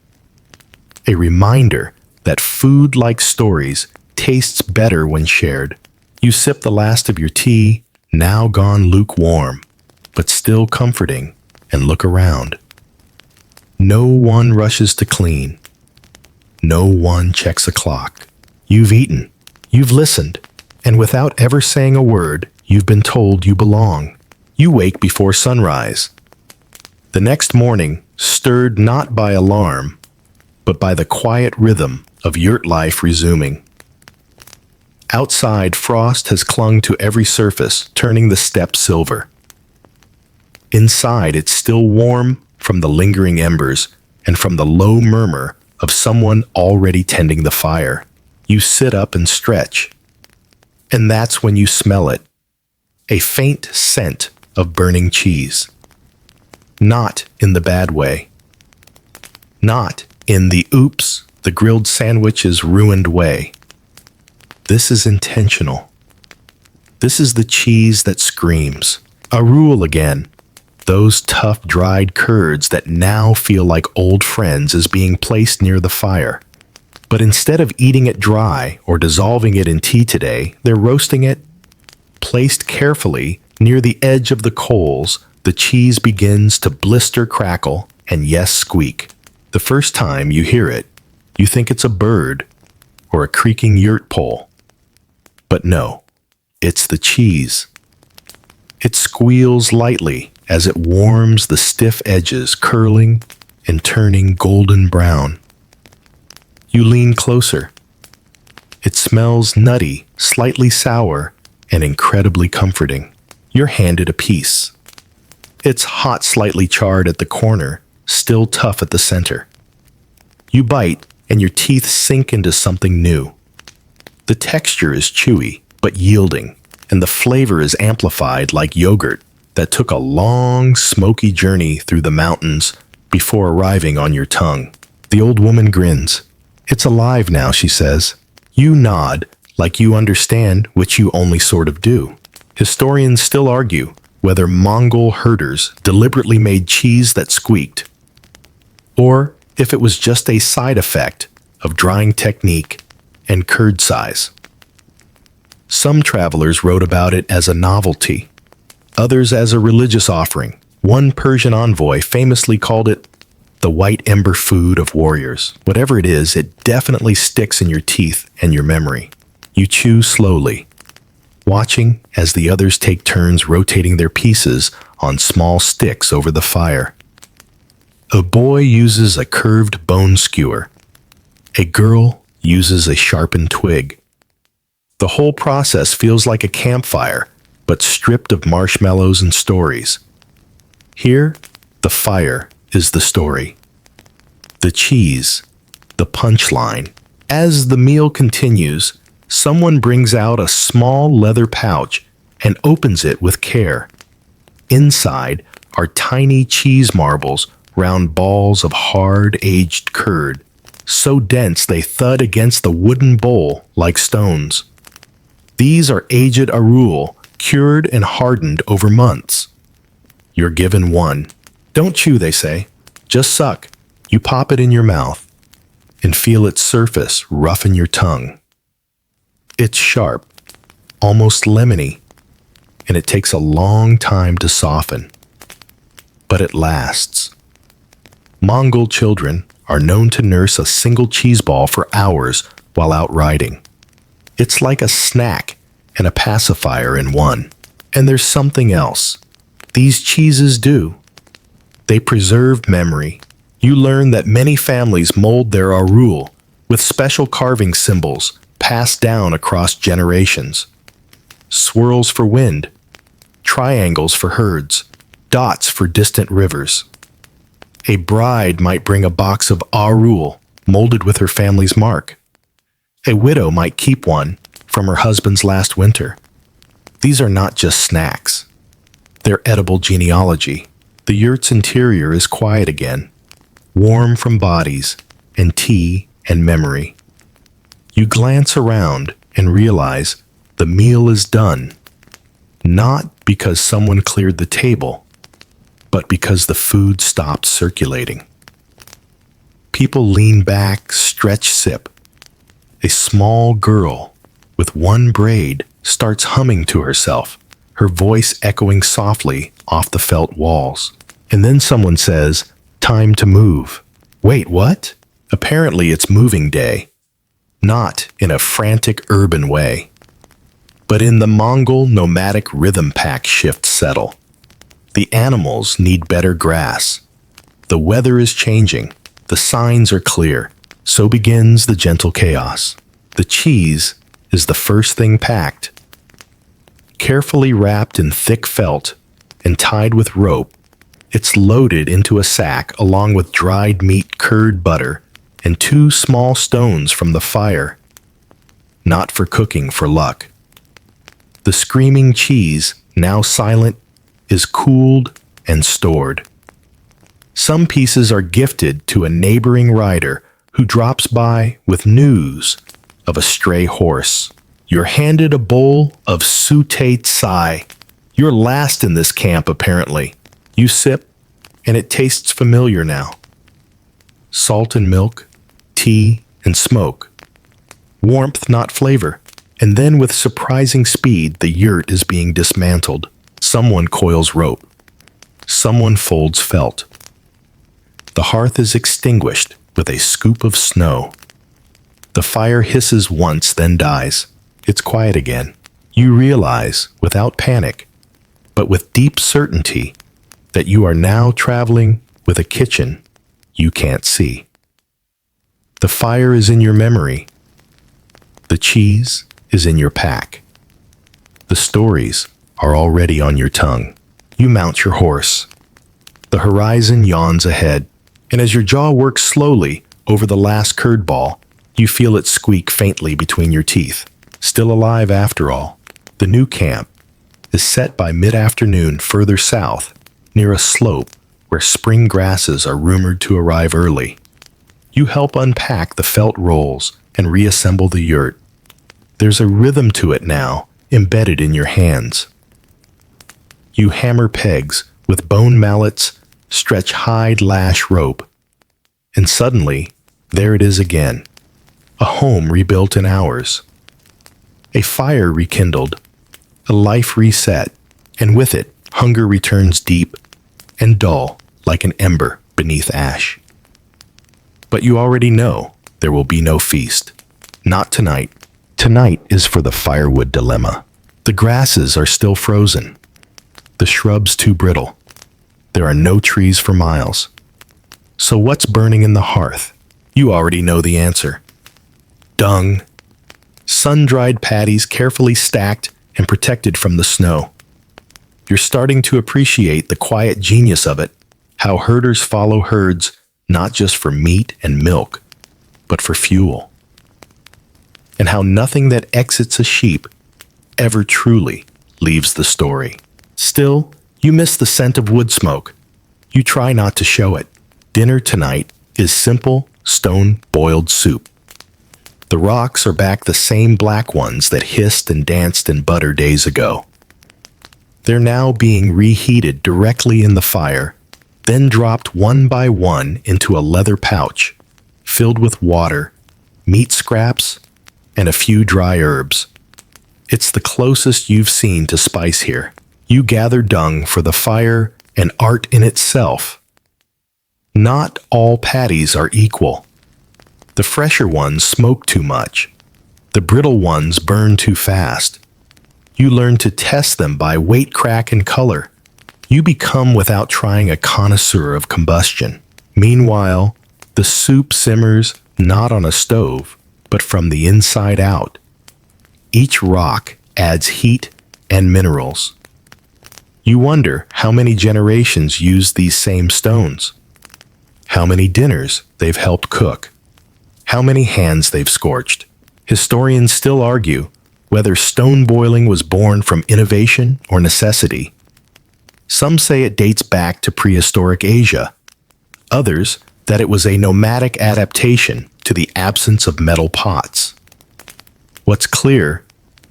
A reminder that food, like stories, tastes better when shared. You sip the last of your tea, now gone lukewarm, but still comforting, and look around. No one rushes to clean. No one checks a clock. You've eaten. You've listened. And without ever saying a word, you've been told you belong. You wake before sunrise. The next morning, stirred not by alarm, but by the quiet rhythm of yurt life resuming. Outside, frost has clung to every surface, turning the steppe silver. Inside, it's still warm from the lingering embers and from the low murmur of someone already tending the fire. You sit up and stretch. And that's when you smell it. A faint scent of burning cheese. Not in the bad way. Not in the oops, the grilled sandwich is ruined way. This is intentional. This is the cheese that screams. A rule again. Those tough dried curds that now feel like old friends is being placed near the fire. But instead of eating it dry or dissolving it in tea today, they're roasting it. Placed carefully near the edge of the coals, the cheese begins to blister, crackle, and yes, squeak. The first time you hear it, you think it's a bird or a creaking yurt pole. But no, it's the cheese. It squeals lightly as it warms the stiff edges, curling and turning golden brown. You lean closer. It smells nutty, slightly sour, and incredibly comforting. You're handed a piece. It's hot, slightly charred at the corner, still tough at the center. You bite, and your teeth sink into something new. The texture is chewy, but yielding, and the flavor is amplified like yogurt that took a long, smoky journey through the mountains before arriving on your tongue. The old woman grins. It's alive now, she says. You nod, like you understand, which you only sort of do. Historians still argue whether Mongol herders deliberately made cheese that squeaked, or if it was just a side effect of drying technique and curd size. Some travelers wrote about it as a novelty, others as a religious offering. One Persian envoy famously called it the white ember food of warriors. Whatever it is, it definitely sticks in your teeth and your memory. You chew slowly, watching as the others take turns rotating their pieces on small sticks over the fire. A boy uses a curved bone skewer. A girl uses a sharpened twig. The whole process feels like a campfire, but stripped of marshmallows and stories. Here, the fire is the story. The cheese, the punchline. As the meal continues, someone brings out a small leather pouch and opens it with care. Inside are tiny cheese marbles, round balls of hard, aged curd, so dense they thud against the wooden bowl like stones. These are aged arul, cured and hardened over months. You're given one. Don't chew, they say. Just suck. You pop it in your mouth and feel its surface roughen your tongue. It's sharp, almost lemony, and it takes a long time to soften. But it lasts. Mongol children are known to nurse a single cheese ball for hours while out riding. It's like a snack and a pacifier in one. And there's something else. These cheeses do. They preserve memory. You learn that many families mold their arul with special carving symbols passed down across generations. Swirls for wind, triangles for herds, dots for distant rivers. A bride might bring a box of arul molded with her family's mark. A widow might keep one from her husband's last winter. These are not just snacks. They're edible genealogy. The yurt's interior is quiet again, warm from bodies and tea and memory. You glance around and realize the meal is done, not because someone cleared the table, but because the food stopped circulating. People lean back, stretch, sip. A small girl with one braid starts humming to herself, her voice echoing softly off the felt walls. And then someone says, "Time to move." Wait, what? Apparently it's moving day. Not in a frantic urban way, but in the Mongol nomadic rhythm pack shift settle. The animals need better grass. The weather is changing. The signs are clear. So begins the gentle chaos. The cheese is the first thing packed. Carefully wrapped in thick felt and tied with rope, it's loaded into a sack along with dried meat, curd, butter, and 2 small stones from the fire. Not for cooking, for luck. The screaming cheese, now silent, is cooled and stored. Some pieces are gifted to a neighboring rider who drops by with news of a stray horse. You're handed a bowl of sautéed sai. You're last in this camp, apparently. You sip, and it tastes familiar now. Salt and milk, tea and smoke. Warmth, not flavor. And then with surprising speed, the yurt is being dismantled. Someone coils rope. Someone folds felt. The hearth is extinguished with a scoop of snow. The fire hisses once, then dies. It's quiet again. You realize, without panic, but with deep certainty, that you are now traveling with a kitchen you can't see. The fire is in your memory. The cheese is in your pack. The stories are already on your tongue. You mount your horse. The horizon yawns ahead, and as your jaw works slowly over the last curd ball, you feel it squeak faintly between your teeth. Still alive after all. The new camp is set by mid-afternoon further south, near a slope where spring grasses are rumored to arrive early. You help unpack the felt rolls and reassemble the yurt. There's a rhythm to it now, embedded in your hands. You hammer pegs with bone mallets, stretch hide lash rope, and suddenly, there it is again. A home rebuilt in hours. A fire rekindled, a life reset, and with it, hunger returns deep and dull like an ember beneath ash. But you already know there will be no feast. Not tonight. Tonight is for the firewood dilemma. The grasses are still frozen. The shrubs too brittle. There are no trees for miles. So what's burning in the hearth? You already know the answer. Dung. Sun-dried patties carefully stacked and protected from the snow. You're starting to appreciate the quiet genius of it, how herders follow herds not just for meat and milk, but for fuel. And how nothing that exits a sheep ever truly leaves the story. Still, you miss the scent of wood smoke. You try not to show it. Dinner tonight is simple, stone-boiled soup. The rocks are back the same black ones that hissed and danced in butter days ago. They're now being reheated directly in the fire, then dropped one by one into a leather pouch, filled with water, meat scraps, and a few dry herbs. It's the closest you've seen to spice here. You gather dung for the fire and art in itself. Not all patties are equal. The fresher ones smoke too much. The brittle ones burn too fast. You learn to test them by weight, crack, and color. You become, without trying, a connoisseur of combustion. Meanwhile, the soup simmers not on a stove, but from the inside out. Each rock adds heat and minerals. You wonder how many generations used these same stones, how many dinners they've helped cook, how many hands they've scorched. Historians still argue whether stone boiling was born from innovation or necessity. Some say it dates back to prehistoric Asia. Others that it was a nomadic adaptation to the absence of metal pots. What's clear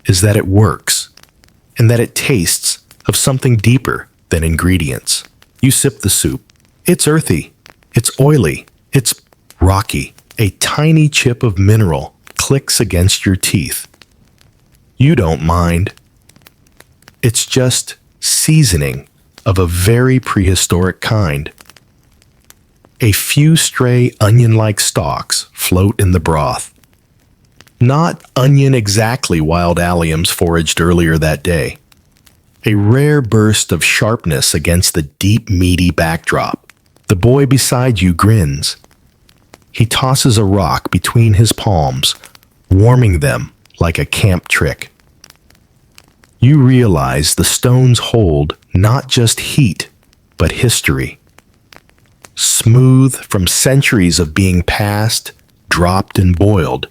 is that it works, and that it tastes of something deeper than ingredients. You sip the soup. It's earthy. It's oily. It's rocky. A tiny chip of mineral clicks against your teeth. You don't mind. It's just seasoning of a very prehistoric kind. A few stray onion-like stalks float in the broth. Not onion exactly wild alliums foraged earlier that day. A rare burst of sharpness against the deep, meaty backdrop. The boy beside you grins. He tosses a rock between his palms, warming them like a camp trick. You realize the stones hold not just heat, but history. Smooth from centuries of being passed, dropped, and boiled,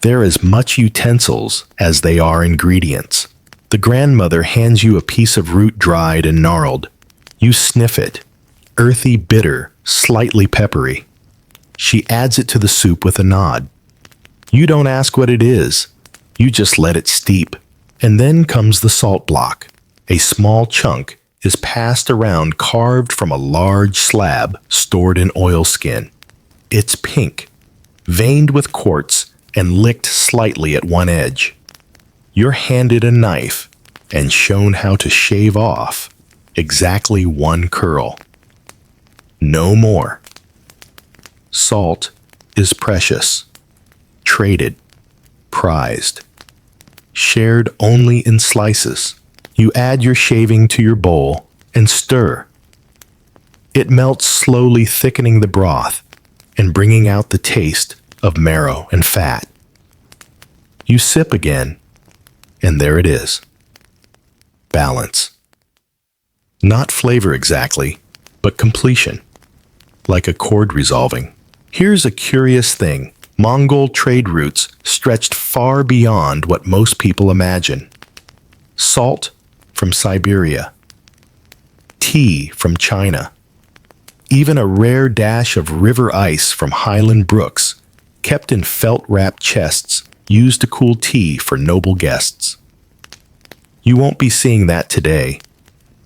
they're as much utensils as they are ingredients. The grandmother hands you a piece of root dried and gnarled. You sniff it, earthy, bitter, slightly peppery. She adds it to the soup with a nod. You don't ask what it is, you just let it steep. And then comes the salt block. A small chunk is passed around, carved from a large slab stored in oilskin. It's pink, veined with quartz and licked slightly at one edge. You're handed a knife and shown how to shave off exactly one curl. No more. Salt is precious, traded, prized, shared only in slices. You add your shaving to your bowl and stir. It melts slowly, thickening the broth and bringing out the taste of marrow and fat. You sip again, and there it is. Balance. Not flavor exactly, but completion. Like a chord resolving. Here's a curious thing. Mongol trade routes stretched far beyond what most people imagine. Salt from Siberia. Tea from China. Even a rare dash of river ice from Highland brooks, kept in felt-wrapped chests, used to cool tea for noble guests. You won't be seeing that today,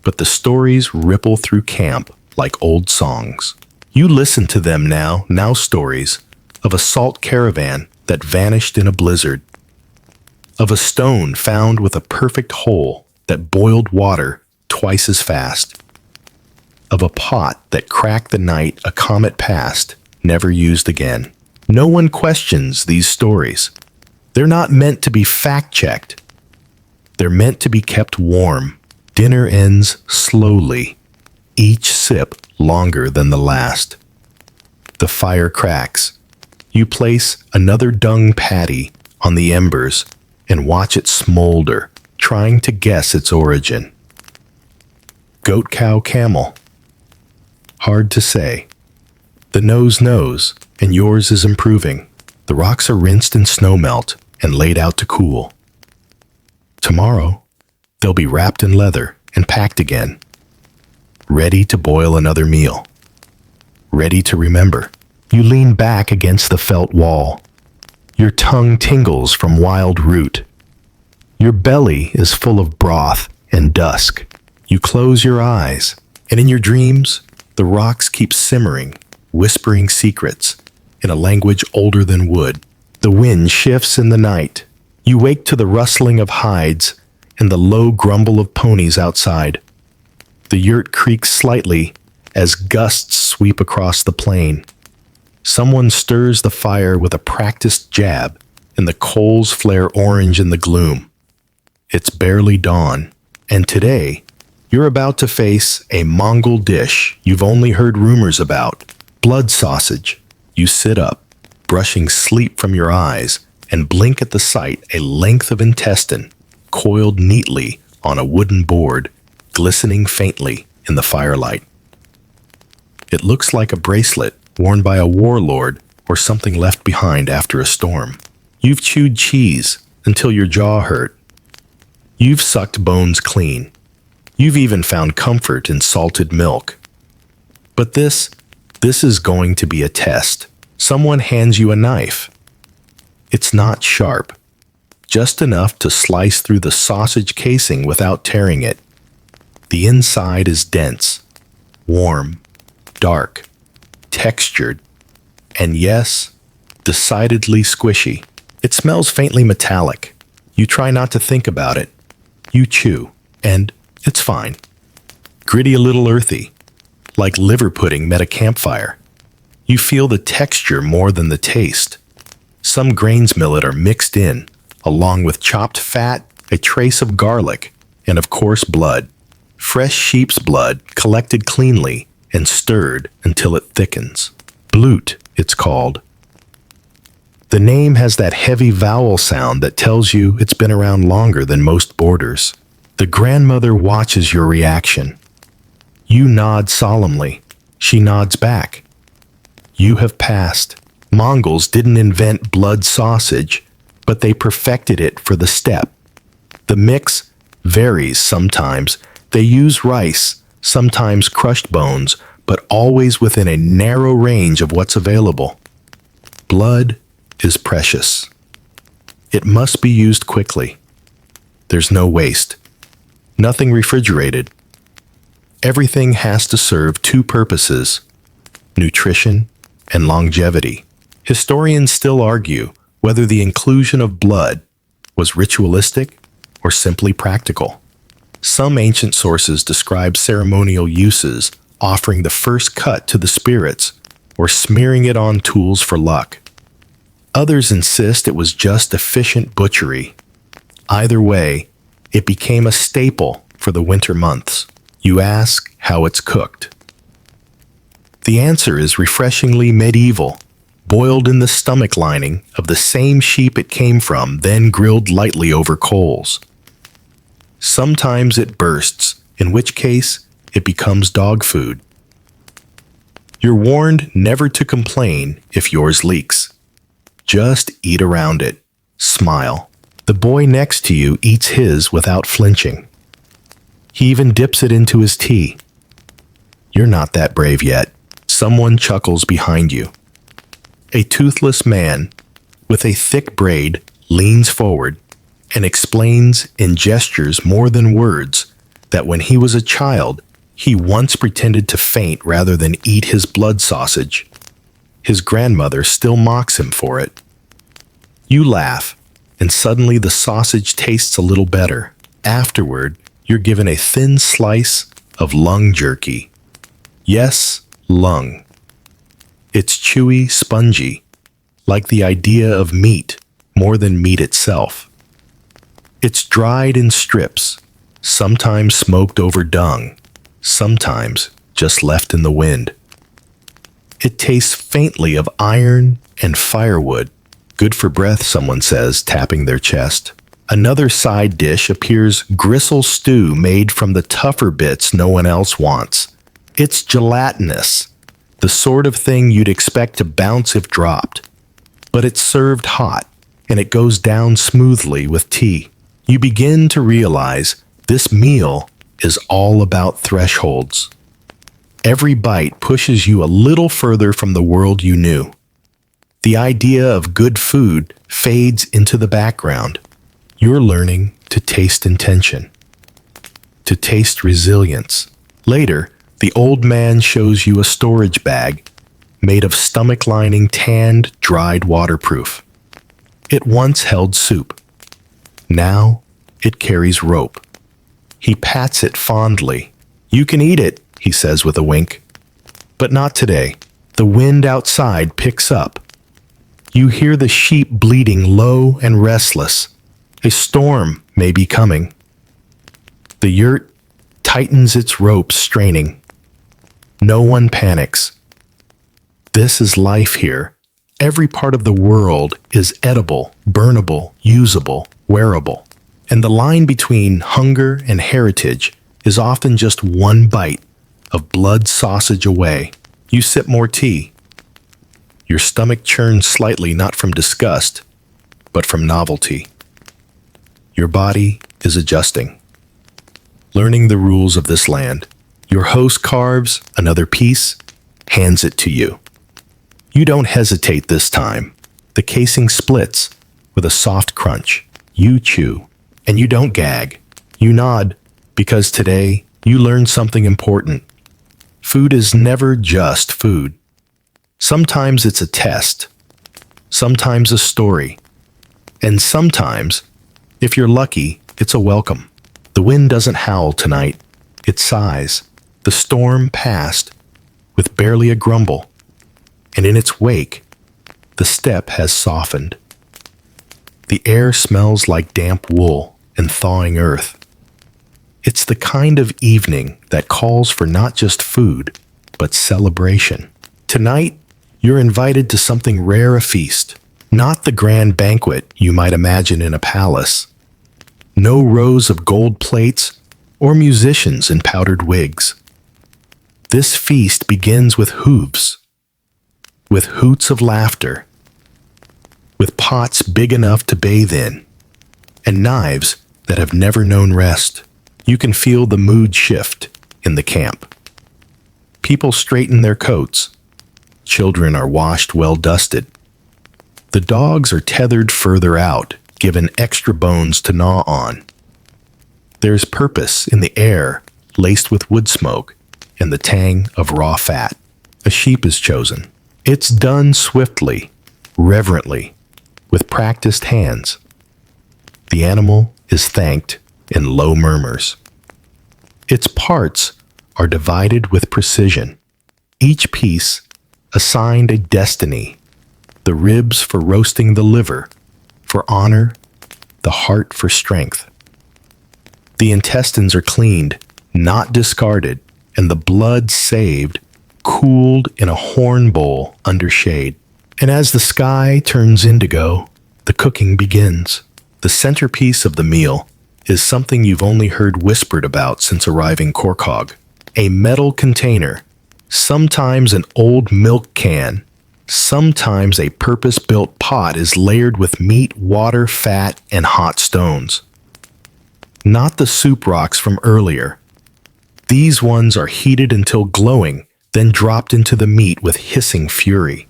but the stories ripple through camp like old songs. You listen to them now stories of a salt caravan that vanished in a blizzard, of a stone found with a perfect hole that boiled water twice as fast, of a pot that cracked the night a comet passed, never used again. No one questions these stories. They're not meant to be fact-checked. They're meant to be kept warm. Dinner ends slowly, each sip longer than the last. The fire cracks. You place another dung patty on the embers and watch it smolder, trying to guess its origin. Goat, cow, camel. Hard to say. The nose knows, and yours is improving. The rocks are rinsed in snowmelt and laid out to cool. Tomorrow, they'll be wrapped in leather and packed again, ready to boil another meal. Ready to remember. You lean back against the felt wall. Your tongue tingles from wild root. Your belly is full of broth and dusk. You close your eyes, and in your dreams, the rocks keep simmering, whispering secrets in a language older than wood. The wind shifts in the night. You wake to the rustling of hides and the low grumble of ponies outside. The yurt creaks slightly as gusts sweep across the plain. Someone stirs the fire with a practiced jab, and the coals flare orange in the gloom. It's barely dawn, and today, you're about to face a Mongol dish you've only heard rumors about. Blood sausage. You sit up, brushing sleep from your eyes, and blink at the sight, a length of intestine, coiled neatly on a wooden board, glistening faintly in the firelight. It looks like a bracelet worn by a warlord or something left behind after a storm. You've chewed cheese until your jaw hurt. You've sucked bones clean. You've even found comfort in salted milk. But this is going to be a test. Someone hands you a knife. It's not sharp, just enough to slice through the sausage casing without tearing it. The inside is dense, warm, dark, textured, and yes, decidedly squishy. It smells faintly metallic. You try not to think about it. You chew, and it's fine. Gritty, a little earthy, like liver pudding at a campfire. You feel the texture more than the taste. Some grains millet are mixed in, along with chopped fat, a trace of garlic, and of course blood. Fresh sheep's blood collected cleanly and stirred until it thickens. Blute, it's called. The name has that heavy vowel sound that tells you it's been around longer than most borders. The grandmother watches your reaction. You nod solemnly. She nods back. You have passed. Mongols didn't invent blood sausage, but they perfected it for the steppe. The mix varies sometimes. They use rice, sometimes crushed bones, but always within a narrow range of what's available. Blood is precious. It must be used quickly. There's no waste. Nothing refrigerated. Everything has to serve two purposes: nutrition and longevity. Historians still argue whether the inclusion of blood was ritualistic or simply practical. Some ancient sources describe ceremonial uses, offering the first cut to the spirits or smearing it on tools for luck. Others insist it was just efficient butchery. Either way, it became a staple for the winter months. You ask how it's cooked. The answer is refreshingly medieval, boiled in the stomach lining of the same sheep it came from, then grilled lightly over coals. Sometimes it bursts, in which case it becomes dog food. You're warned never to complain if yours leaks. Just eat around it. Smile. The boy next to you eats his without flinching. He even dips it into his tea. You're not that brave yet. Someone chuckles behind you. A toothless man with a thick braid leans forward and explains in gestures more than words that when he was a child, he once pretended to faint rather than eat his blood sausage. His grandmother still mocks him for it. You laugh, and suddenly the sausage tastes a little better. Afterward, you're given a thin slice of lung jerky. Yes, lung. It's chewy, spongy, like the idea of meat more than meat itself. It's dried in strips, sometimes smoked over dung, sometimes just left in the wind. It tastes faintly of iron and firewood. Good for breath, someone says, tapping their chest. Another side dish appears: gristle stew made from the tougher bits no one else wants. It's gelatinous, the sort of thing you'd expect to bounce if dropped. But it's served hot, and it goes down smoothly with tea. You begin to realize this meal is all about thresholds. Every bite pushes you a little further from the world you knew. The idea of good food fades into the background. You're learning to taste intention, to taste resilience. Later, the old man shows you a storage bag made of stomach lining, tanned, dried, waterproof. It once held soup. Now it carries rope. He pats it fondly. You can eat it, he says with a wink. But not today. The wind outside picks up. You hear the sheep bleating low and restless. A storm may be coming. The yurt tightens its ropes, straining. No one panics. This is life here. Every part of the world is edible, burnable, usable, wearable. And the line between hunger and heritage is often just one bite of blood sausage away. You sip more tea. Your stomach churns slightly, not from disgust, but from novelty. Your body is adjusting, learning the rules of this land. Your host carves another piece, hands it to you. You don't hesitate this time. The casing splits with a soft crunch. You chew, and you don't gag. You nod, because today you learned something important. Food is never just food. Sometimes it's a test, sometimes a story, and sometimes, if you're lucky, it's a welcome. The wind doesn't howl tonight, it sighs. The storm passed with barely a grumble, and in its wake, the steppe has softened. The air smells like damp wool and thawing earth. It's the kind of evening that calls for not just food, but celebration. Tonight, You're invited to something rare, a feast. Not the grand banquet you might imagine in a palace. No rows of gold plates or musicians in powdered wigs. This feast begins with hooves, with hoots of laughter, with pots big enough to bathe in, and knives that have never known rest. You can feel the mood shift in the camp. People straighten their coats. Children are washed well dusted. The dogs are tethered further out, given extra bones to gnaw on. There's purpose in the air, laced with wood smoke and the tang of raw fat. A sheep is chosen. It's done swiftly, reverently, with practiced hands. The animal is thanked in low murmurs. Its parts are divided with precision, each piece assigned a destiny: the ribs for roasting the liver, for honor, the heart for strength. The intestines are cleaned, not discarded, and the blood saved, cooled in a horn bowl under shade. And as the sky turns indigo, the cooking begins. The centerpiece of the meal is something you've only heard whispered about since arriving Korkog. A metal container, sometimes an old milk can, sometimes a purpose-built pot, is layered with meat, water, fat, and hot stones. Not the soup rocks from earlier. These ones are heated until glowing, then dropped into the meat with hissing fury.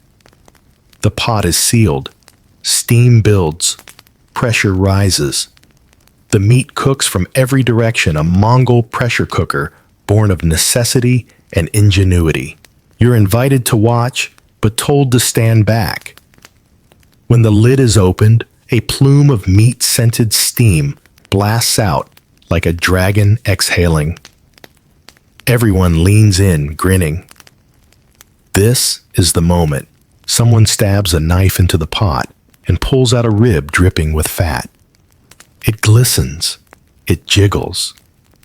The pot is sealed. Steam builds. Pressure rises. The meat cooks from every direction, a Mongol pressure cooker born of necessity and ingenuity. You're invited to watch, but told to stand back. When the lid is opened, a plume of meat-scented steam blasts out like a dragon exhaling. Everyone leans in, grinning. This is the moment. Someone stabs a knife into the pot and pulls out a rib dripping with fat. It glistens. It jiggles.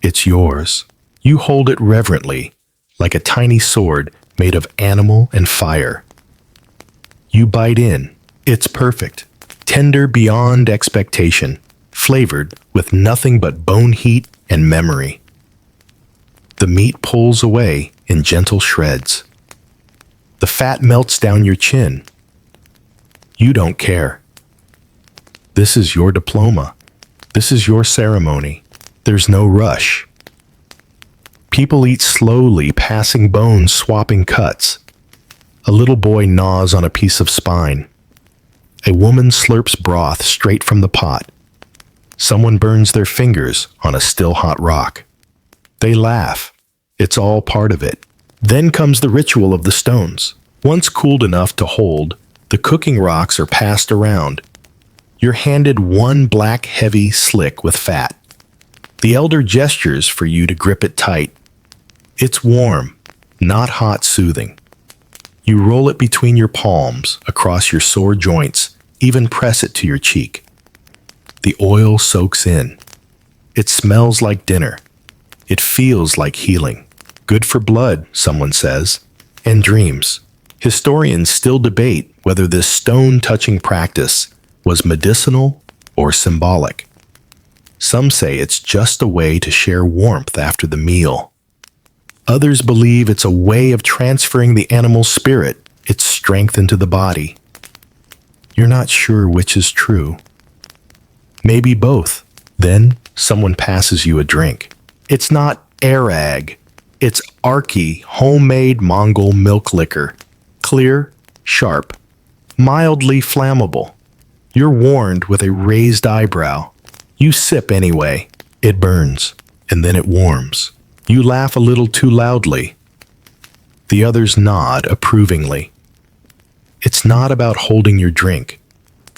It's yours. You hold it reverently, like a tiny sword made of animal and fire. You bite in. It's perfect. Tender beyond expectation, flavored with nothing but bone heat and memory. The meat pulls away in gentle shreds. The fat melts down your chin. You don't care. This is your diploma. This is your ceremony. There's no rush. People eat slowly, passing bones, swapping cuts. A little boy gnaws on a piece of spine. A woman slurps broth straight from the pot. Someone burns their fingers on a still hot rock. They laugh. It's all part of it. Then comes the ritual of the stones. Once cooled enough to hold, the cooking rocks are passed around. You're handed one black, heavy slick with fat. The elder gestures for you to grip it tight. It's warm, not hot, soothing. You roll it between your palms, across your sore joints, even press it to your cheek. The oil soaks in. It smells like dinner. It feels like healing. Good for blood, someone says, and dreams. Historians still debate whether this stone-touching practice was medicinal or symbolic. Some say it's just a way to share warmth after the meal. Others believe it's a way of transferring the animal's spirit, its strength into the body. You're not sure which is true. Maybe both. Then someone passes you a drink. It's not Arag. It's Arki, homemade Mongol milk liquor. Clear, sharp, mildly flammable. You're warned with a raised eyebrow. You sip anyway. It burns, and then it warms. You laugh a little too loudly. The others nod approvingly. It's not about holding your drink.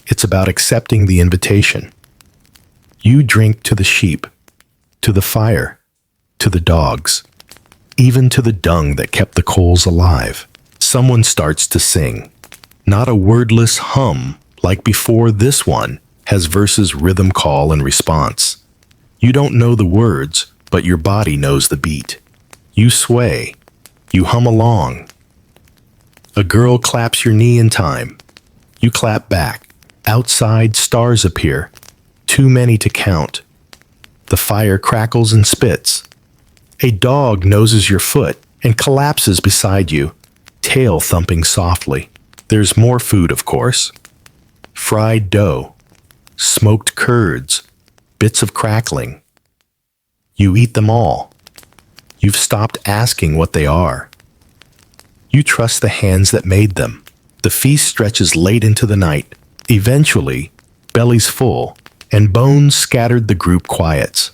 It's about accepting the invitation. You drink to the sheep, to the fire, to the dogs, even to the dung that kept the coals alive. Someone starts to sing. Not a wordless hum like before. This one has verses, rhythm, call, and response. You don't know the words, but your body knows the beat. You sway. You hum along. A girl claps your knee in time. You clap back. Outside, stars appear. Too many to count. The fire crackles and spits. A dog noses your foot and collapses beside you, tail thumping softly. There's more food, of course. Fried dough, smoked curds, bits of crackling. You eat them all. You've stopped asking what they are. You trust the hands that made them. The feast stretches late into the night. Eventually, bellies full, and bones scattered, the group quiets.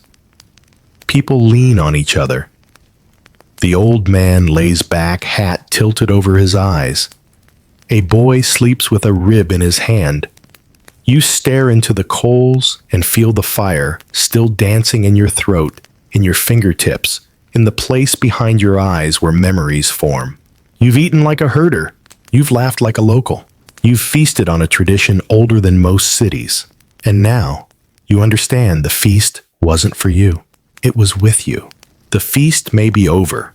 People lean on each other. The old man lays back, hat tilted over his eyes. A boy sleeps with a rib in his hand. You stare into the coals and feel the fire still dancing in your throat, in your fingertips, in the place behind your eyes where memories form. You've eaten like a herder. You've laughed like a local. You've feasted on a tradition older than most cities. And now, you understand the feast wasn't for you. It was with you. The feast may be over,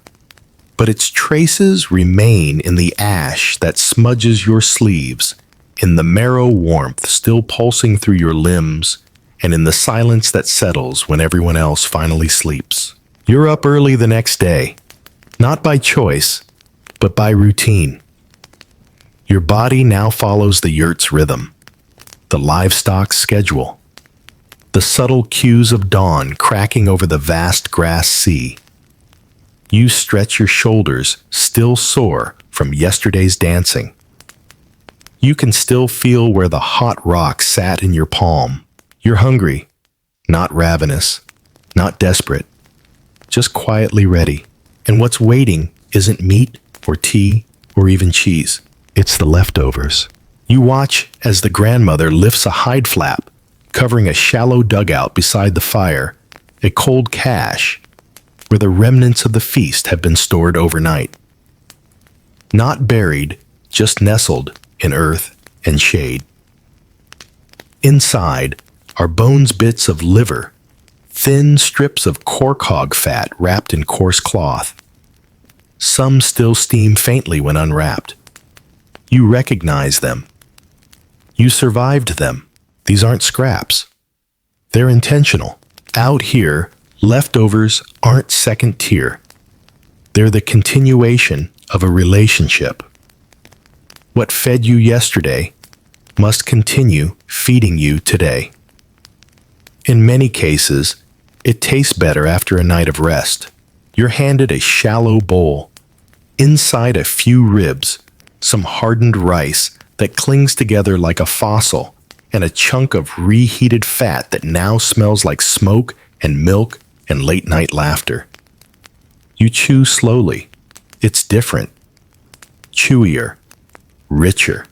but its traces remain in the ash that smudges your sleeves, in the marrow warmth still pulsing through your limbs, and in the silence that settles when everyone else finally sleeps. You're up early the next day, not by choice, but by routine. Your body now follows the yurt's rhythm, the livestock's schedule, the subtle cues of dawn cracking over the vast grass sea. You stretch your shoulders, still sore from yesterday's dancing. You can still feel where the hot rock sat in your palm. You're hungry, not ravenous, not desperate, just quietly ready. And what's waiting isn't meat or tea or even cheese. It's the leftovers. You watch as the grandmother lifts a hide flap, covering a shallow dugout beside the fire, a cold cache where the remnants of the feast have been stored overnight. Not buried, just nestled in earth and shade. Inside are bones, bits of liver, thin strips of cork hog fat wrapped in coarse cloth. Some still steam faintly when unwrapped. You recognize them. You survived them. These aren't scraps. They're intentional. Out here, leftovers aren't second tier. They're the continuation of a relationship. What fed you yesterday must continue feeding you today. In many cases, it tastes better after a night of rest. You're handed a shallow bowl. Inside a few ribs, some hardened rice that clings together like a fossil, and a chunk of reheated fat that now smells like smoke and milk and late-night laughter. You chew slowly. It's different. Chewier. Richer.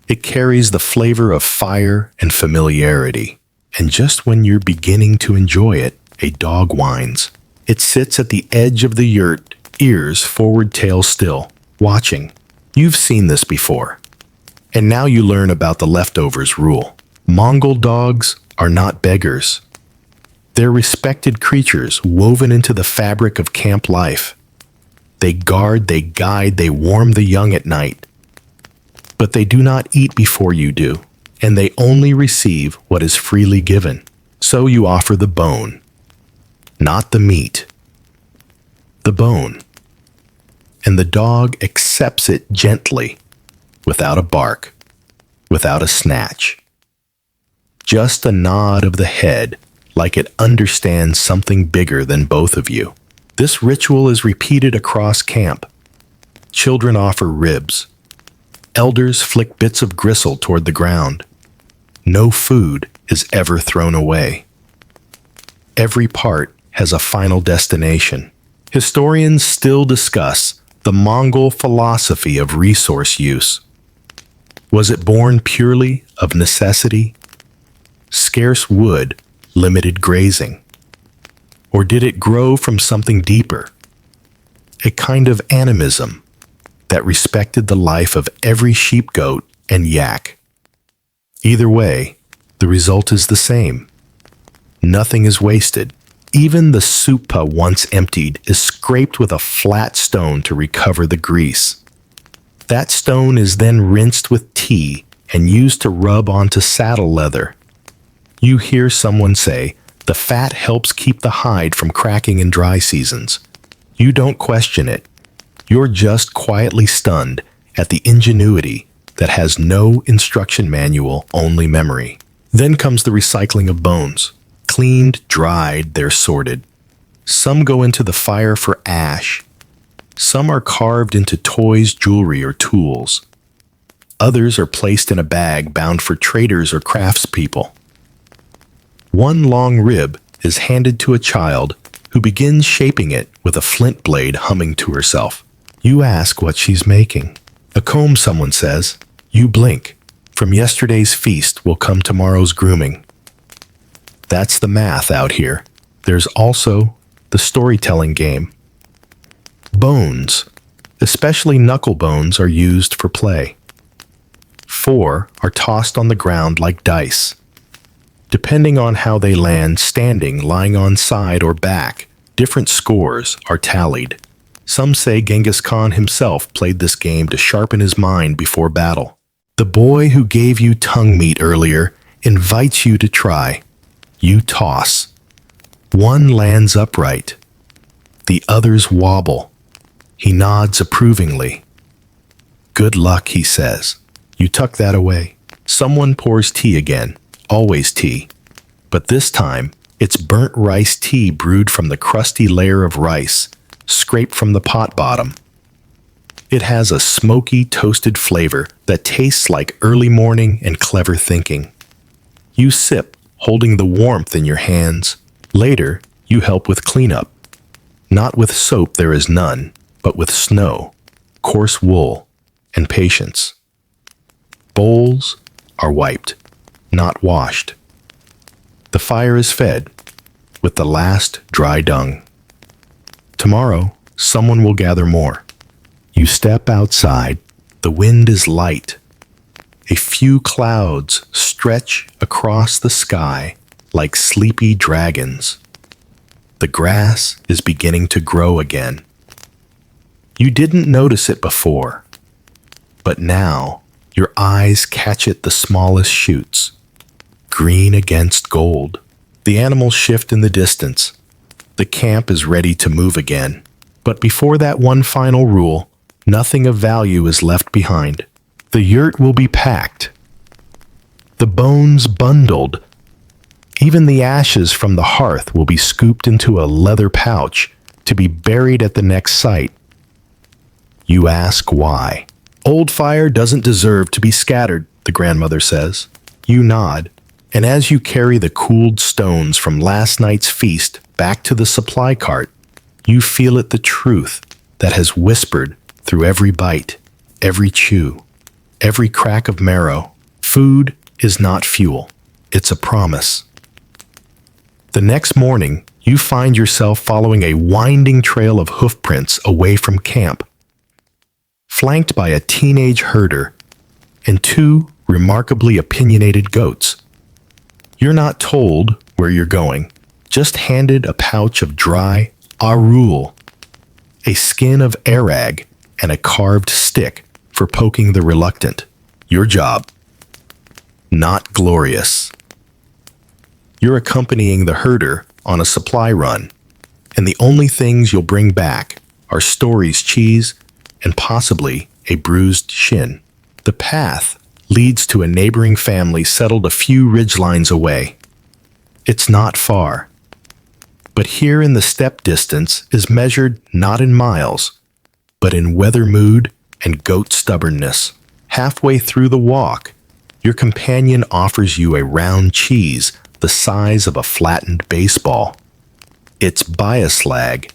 It carries the flavor of fire and familiarity. And just when you're beginning to enjoy it, a dog whines. It sits at the edge of the yurt, ears forward, tail still, watching. You've seen this before. And now you learn about the leftovers rule. Mongol dogs are not beggars. They're respected creatures woven into the fabric of camp life. They guard, they guide, they warm the young at night. But they do not eat before you do, and they only receive what is freely given. So you offer the bone, not the meat. The bone. And the dog accepts it gently, without a bark, without a snatch. Just a nod of the head, like it understands something bigger than both of you. This ritual is repeated across camp. Children offer ribs. Elders flick bits of gristle toward the ground. No food is ever thrown away. Every part has a final destination. Historians still discuss the Mongol philosophy of resource use. Was it born purely of necessity? Scarce wood, limited grazing. Or did it grow from something deeper? A kind of animism that respected the life of every sheep, goat, and yak. Either way, the result is the same. Nothing is wasted. Even the suppa once emptied is scraped with a flat stone to recover the grease. That stone is then rinsed with tea and used to rub onto saddle leather. You hear someone say, the fat helps keep the hide from cracking in dry seasons. You don't question it. You're just quietly stunned at the ingenuity that has no instruction manual, only memory. Then comes the recycling of bones. Cleaned, dried, they're sorted. Some go into the fire for ash. Some are carved into toys, jewelry, or tools. Others are placed in a bag bound for traders or craftspeople. One long rib is handed to a child who begins shaping it with a flint blade, humming to herself. You ask what she's making. A comb, someone says. You blink. From yesterday's feast will come tomorrow's grooming. That's the math out here. There's also the storytelling game. Bones, especially knuckle bones, are used for play. 4 are tossed on the ground like dice. Depending on how they land, standing, lying on side, or back, different scores are tallied. Some say Genghis Khan himself played this game to sharpen his mind before battle. The boy who gave you tongue meat earlier invites you to try. You toss. One lands upright. The others wobble. He nods approvingly. Good luck, he says. You tuck that away. Someone pours tea again. Always tea. But this time, it's burnt rice tea brewed from the crusty layer of rice, scraped from the pot bottom. It has a smoky, toasted flavor that tastes like early morning and clever thinking. You sip, holding the warmth in your hands. Later, you help with cleanup. Not with soap, there is none, but with snow, coarse wool, and patience. Bowls are wiped, not washed. The fire is fed with the last dry dung. Tomorrow, someone will gather more. You step outside. The wind is light. A few clouds stretch across the sky like sleepy dragons. The grass is beginning to grow again. You didn't notice it before, but now your eyes catch it, the smallest shoots. Green against gold. The animals shift in the distance. The camp is ready to move again. But before that one final rule, nothing of value is left behind. The yurt will be packed. The bones bundled. Even the ashes from the hearth will be scooped into a leather pouch to be buried at the next site. You ask why. Old fire doesn't deserve to be scattered, the grandmother says. You nod, and as you carry the cooled stones from last night's feast back to the supply cart, you feel it, the truth that has whispered through every bite, every chew, every crack of marrow. Food is not fuel, it's a promise. The next morning, you find yourself following a winding trail of hoofprints away from camp, flanked by a teenage herder and 2 remarkably opinionated goats. You're not told where you're going, just handed a pouch of dry arul, a skin of arag, and a carved stick for poking the reluctant. Your job. Not glorious. You're accompanying the herder on a supply run, and the only things you'll bring back are Story's cheese and possibly a bruised shin. The path leads to a neighboring family settled a few ridgelines away. It's not far. But here in the steppe distance is measured not in miles, but in weather mood and goat stubbornness. Halfway through the walk, your companion offers you a round cheese the size of a flattened baseball. It's biaslag,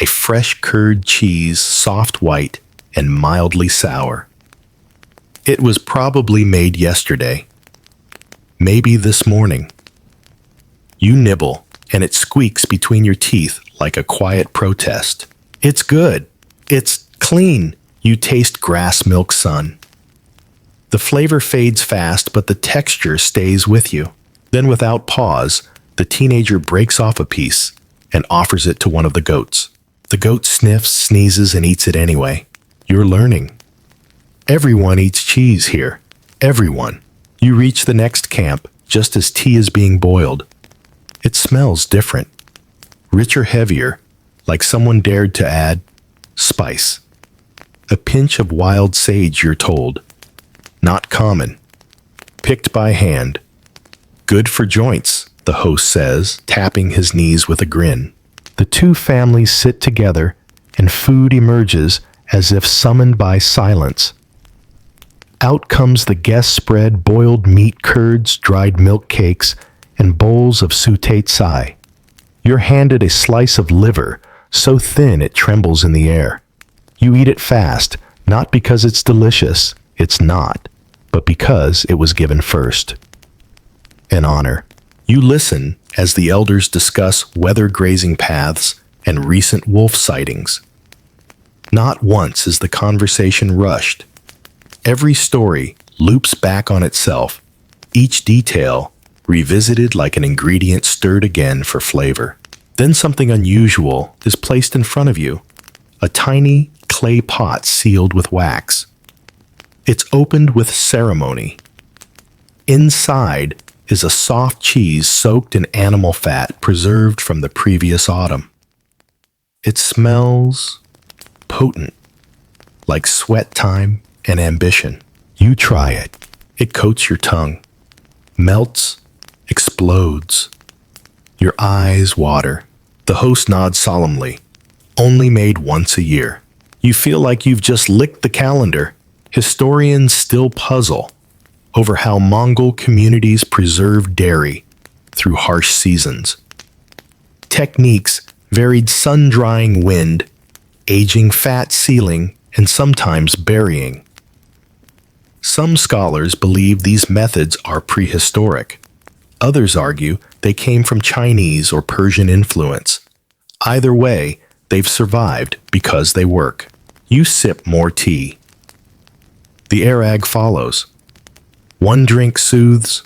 a fresh curd cheese, soft white and mildly sour. It was probably made yesterday, maybe this morning. You nibble, and it squeaks between your teeth like a quiet protest. It's good. It's clean. You taste grass milk, son. The flavor fades fast, but the texture stays with you. Then, without pause, the teenager breaks off a piece and offers it to one of the goats. The goat sniffs, sneezes, and eats it anyway. You're learning. Everyone eats cheese here. Everyone. You reach the next camp just as tea is being boiled. It smells different. Richer, heavier, like someone dared to add spice. A pinch of wild sage, you're told. Not common. Picked by hand. Good for joints, the host says, tapping his knees with a grin. The two families sit together, and food emerges as if summoned by silence. Out comes the guest spread, boiled meat curds, dried milk cakes, and bowls of sautéed sai. You're handed a slice of liver, so thin it trembles in the air. You eat it fast, not because it's delicious, it's not, but because it was given first. An honor. You listen as the elders discuss weather grazing paths and recent wolf sightings. Not once is the conversation rushed. Every story loops back on itself, each detail revisited like an ingredient stirred again for flavor. Then something unusual is placed in front of you, a tiny clay pot sealed with wax. It's opened with ceremony. Inside is a soft cheese soaked in animal fat preserved from the previous autumn. It smells potent, like sweat time and ambition. You try it. It coats your tongue, melts, explodes. Your eyes water. The host nods solemnly. Only made once a year. You feel like you've just licked the calendar. Historians still puzzle over how Mongol communities preserved dairy through harsh seasons. Techniques varied: sun-drying wind, aging fat sealing, and sometimes burying. Some scholars believe these methods are prehistoric. Others argue they came from Chinese or Persian influence. Either way, they've survived because they work. You sip more tea. The Arag follows. One drink soothes,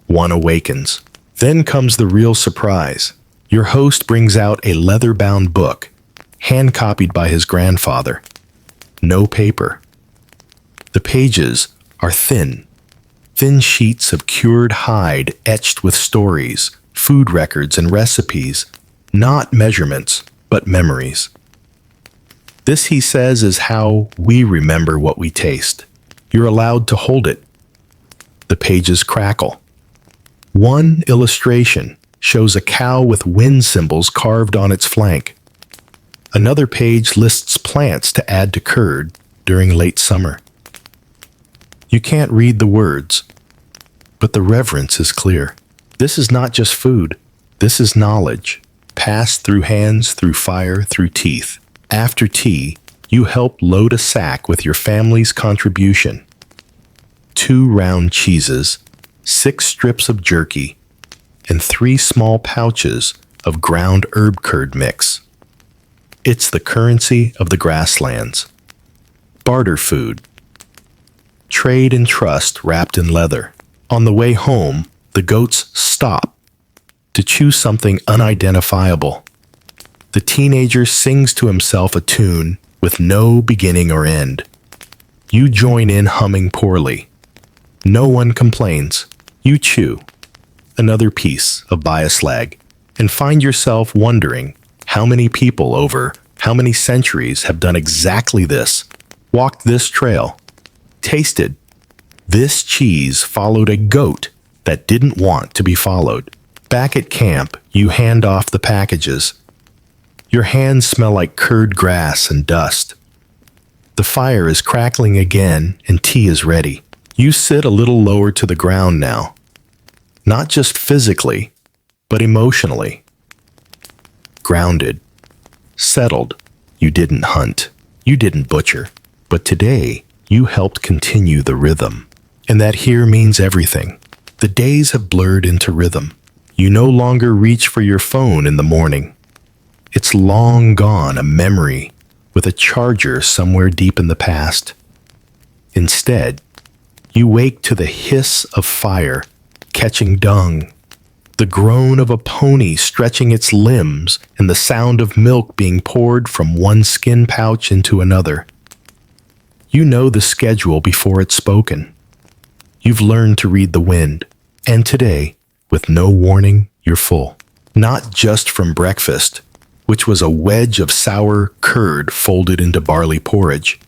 one awakens. Then comes the real surprise. Your host brings out a leather-bound book, hand-copied by his grandfather. No paper. The pages are thin sheets of cured hide etched with stories, food records, and recipes, not measurements, but memories. This, he says, is how we remember what we taste. You're allowed to hold it. The pages crackle. One illustration shows a cow with wind symbols carved on its flank. Another page lists plants to add to curd during late summer. You can't read the words, but the reverence is clear. This is not just food. This is knowledge, passed through hands, through fire, through teeth. After tea, you help load a sack with your family's contribution. 2 round cheeses, 6 strips of jerky, and 3 small pouches of ground herb curd mix. It's the currency of the grasslands. Barter food. Trade and trust wrapped in leather. On the way home, the goats stop to chew something unidentifiable. The teenager sings to himself a tune with no beginning or end. You join in humming poorly. No one complains. You chew another piece of bioslag and find yourself wondering how many people over how many centuries have done exactly this, walked this trail, tasted this cheese, followed a goat that didn't want to be followed. Back at camp, you hand off the packages. Your hands smell like curd grass and dust. The fire is crackling again and tea is ready. You sit a little lower to the ground now. Not just physically, but emotionally. Grounded. Settled. You didn't hunt. You didn't butcher. But today, you helped continue the rhythm. And that here means everything. The days have blurred into rhythm. You no longer reach for your phone in the morning. It's long gone, a memory with a charger somewhere deep in the past. Instead, you wake to the hiss of fire catching dung, the groan of a pony stretching its limbs, and the sound of milk being poured from one skin pouch into another. You know the schedule before it's spoken. You've learned to read the wind. And today, with no warning, you're full. Not just from breakfast, which was a wedge of sour curd folded into barley porridge.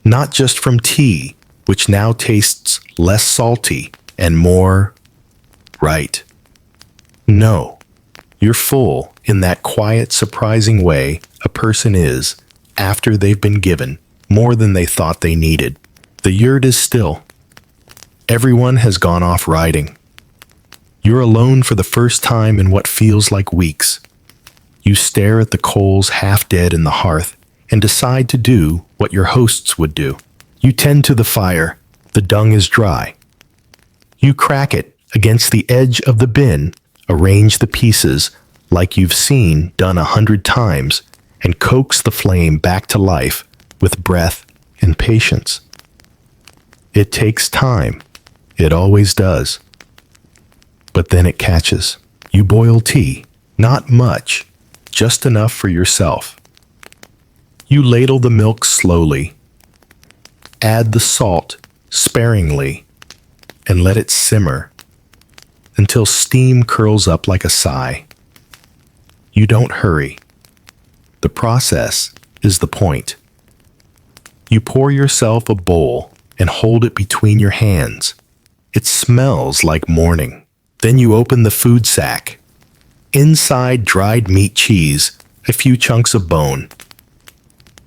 Not just from tea, which now tastes less salty and more right. No, you're full in that quiet, surprising way a person is after they've been given more than they thought they needed. The yurt is still. Everyone has gone off riding. You're alone for the first time in what feels like weeks. You stare at the coals half dead in the hearth and decide to do what your hosts would do. You tend to the fire. The dung is dry. You crack it against the edge of the bin, arrange the pieces like you've seen done 100 times, and coax the flame back to life with breath and patience. It takes time. It always does. But then it catches. You boil tea. Not much. Just enough for yourself. You ladle the milk slowly. Add the salt sparingly and let it simmer until steam curls up like a sigh. You don't hurry. The process is the point. You pour yourself a bowl and hold it between your hands. It smells like morning. Then you open the food sack. Inside dried meat cheese, a few chunks of bone.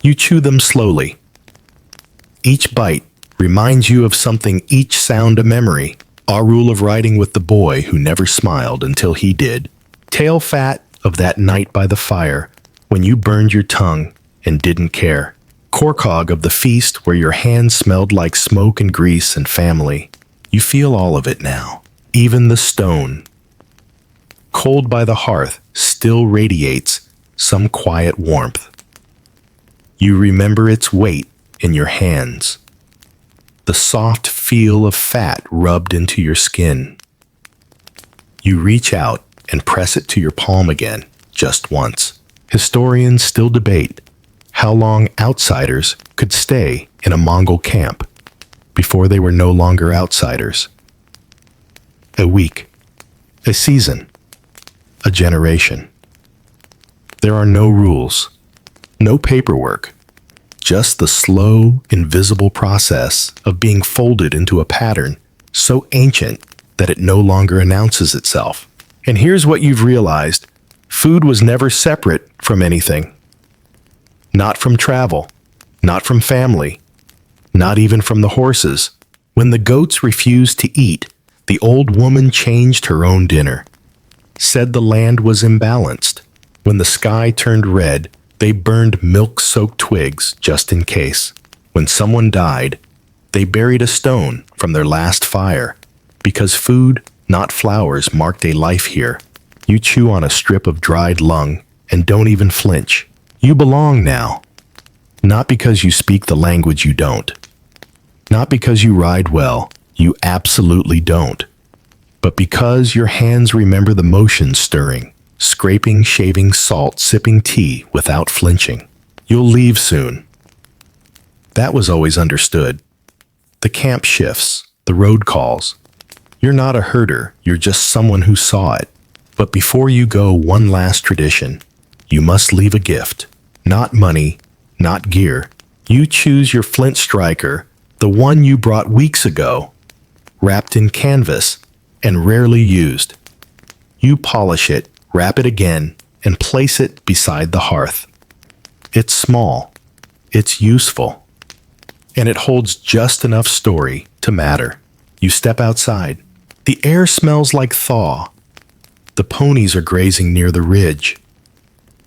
You chew them slowly. Each bite reminds you of something, each sound a memory. Our rule of riding with the boy who never smiled until he did. Tail fat of that night by the fire when you burned your tongue and didn't care. Corcog of the feast where your hands smelled like smoke and grease and family. You feel all of it now, even the stone. Cold by the hearth still radiates some quiet warmth. You remember its weight in your hands, the soft feel of fat rubbed into your skin. You reach out and press it to your palm again, just once. Historians still debate how long outsiders could stay in a Mongol camp before they were no longer outsiders. A week, a season, a generation. There are no rules, no paperwork, just the slow, invisible process of being folded into a pattern so ancient that it no longer announces itself. And here's what you've realized. Food was never separate from anything. Not from travel, not from family, not even from the horses. When the goats refused to eat, the old woman changed her own dinner. Said the land was imbalanced. When the sky turned red, they burned milk-soaked twigs just in case. When someone died, they buried a stone from their last fire, because food, not flowers, marked a life here. You chew on a strip of dried lung and don't even flinch. You belong now. Not because you speak the language you don't. Not because you ride well, you absolutely don't. But because your hands remember the motion stirring, scraping, shaving, salt, sipping tea without flinching. You'll leave soon. That was always understood. The camp shifts, the road calls. You're not a herder, you're just someone who saw it. But before you go, one last tradition. You must leave a gift. Not money, not gear. You choose your flint striker, the one you brought weeks ago, wrapped in canvas and rarely used. You polish it, wrap it again, and place it beside the hearth. It's small, it's useful, and it holds just enough story to matter. You step outside. The air smells like thaw. The ponies are grazing near the ridge.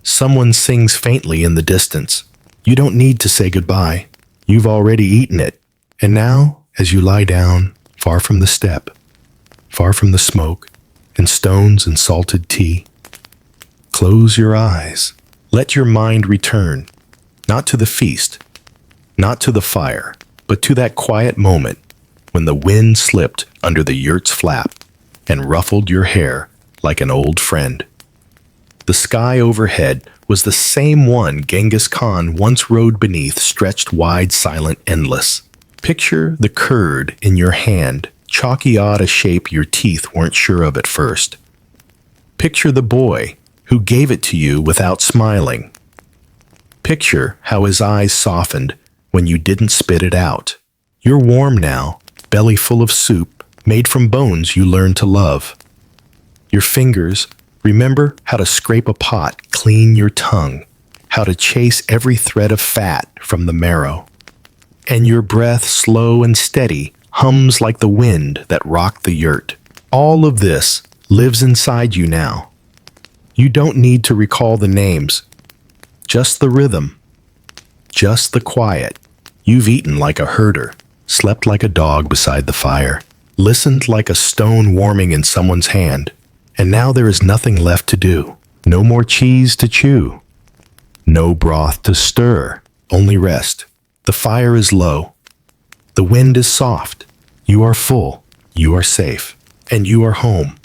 Someone sings faintly in the distance. You don't need to say goodbye. You've already eaten it. And now, as you lie down, far from the steppe, far from the smoke, and stones and salted tea, close your eyes. Let your mind return, not to the feast, not to the fire, but to that quiet moment when the wind slipped under the yurt's flap and ruffled your hair like an old friend. The sky overhead was the same one Genghis Khan once rode beneath, stretched wide, silent, endless. Picture the curd in your hand, chalky odd a shape your teeth weren't sure of at first. Picture the boy who gave it to you without smiling. Picture how his eyes softened when you didn't spit it out. You're warm now, belly full of soup, made from bones you learned to love. Your fingers remember how to scrape a pot, clean your tongue, how to chase every thread of fat from the marrow. And your breath, slow and steady, hums like the wind that rocked the yurt. All of this lives inside you now. You don't need to recall the names, just the rhythm, just the quiet. You've eaten like a herder, slept like a dog beside the fire, listened like a stone warming in someone's hand, and now there is nothing left to do. No more cheese to chew, no broth to stir, only rest. The fire is low, the wind is soft, you are full, you are safe, and you are home.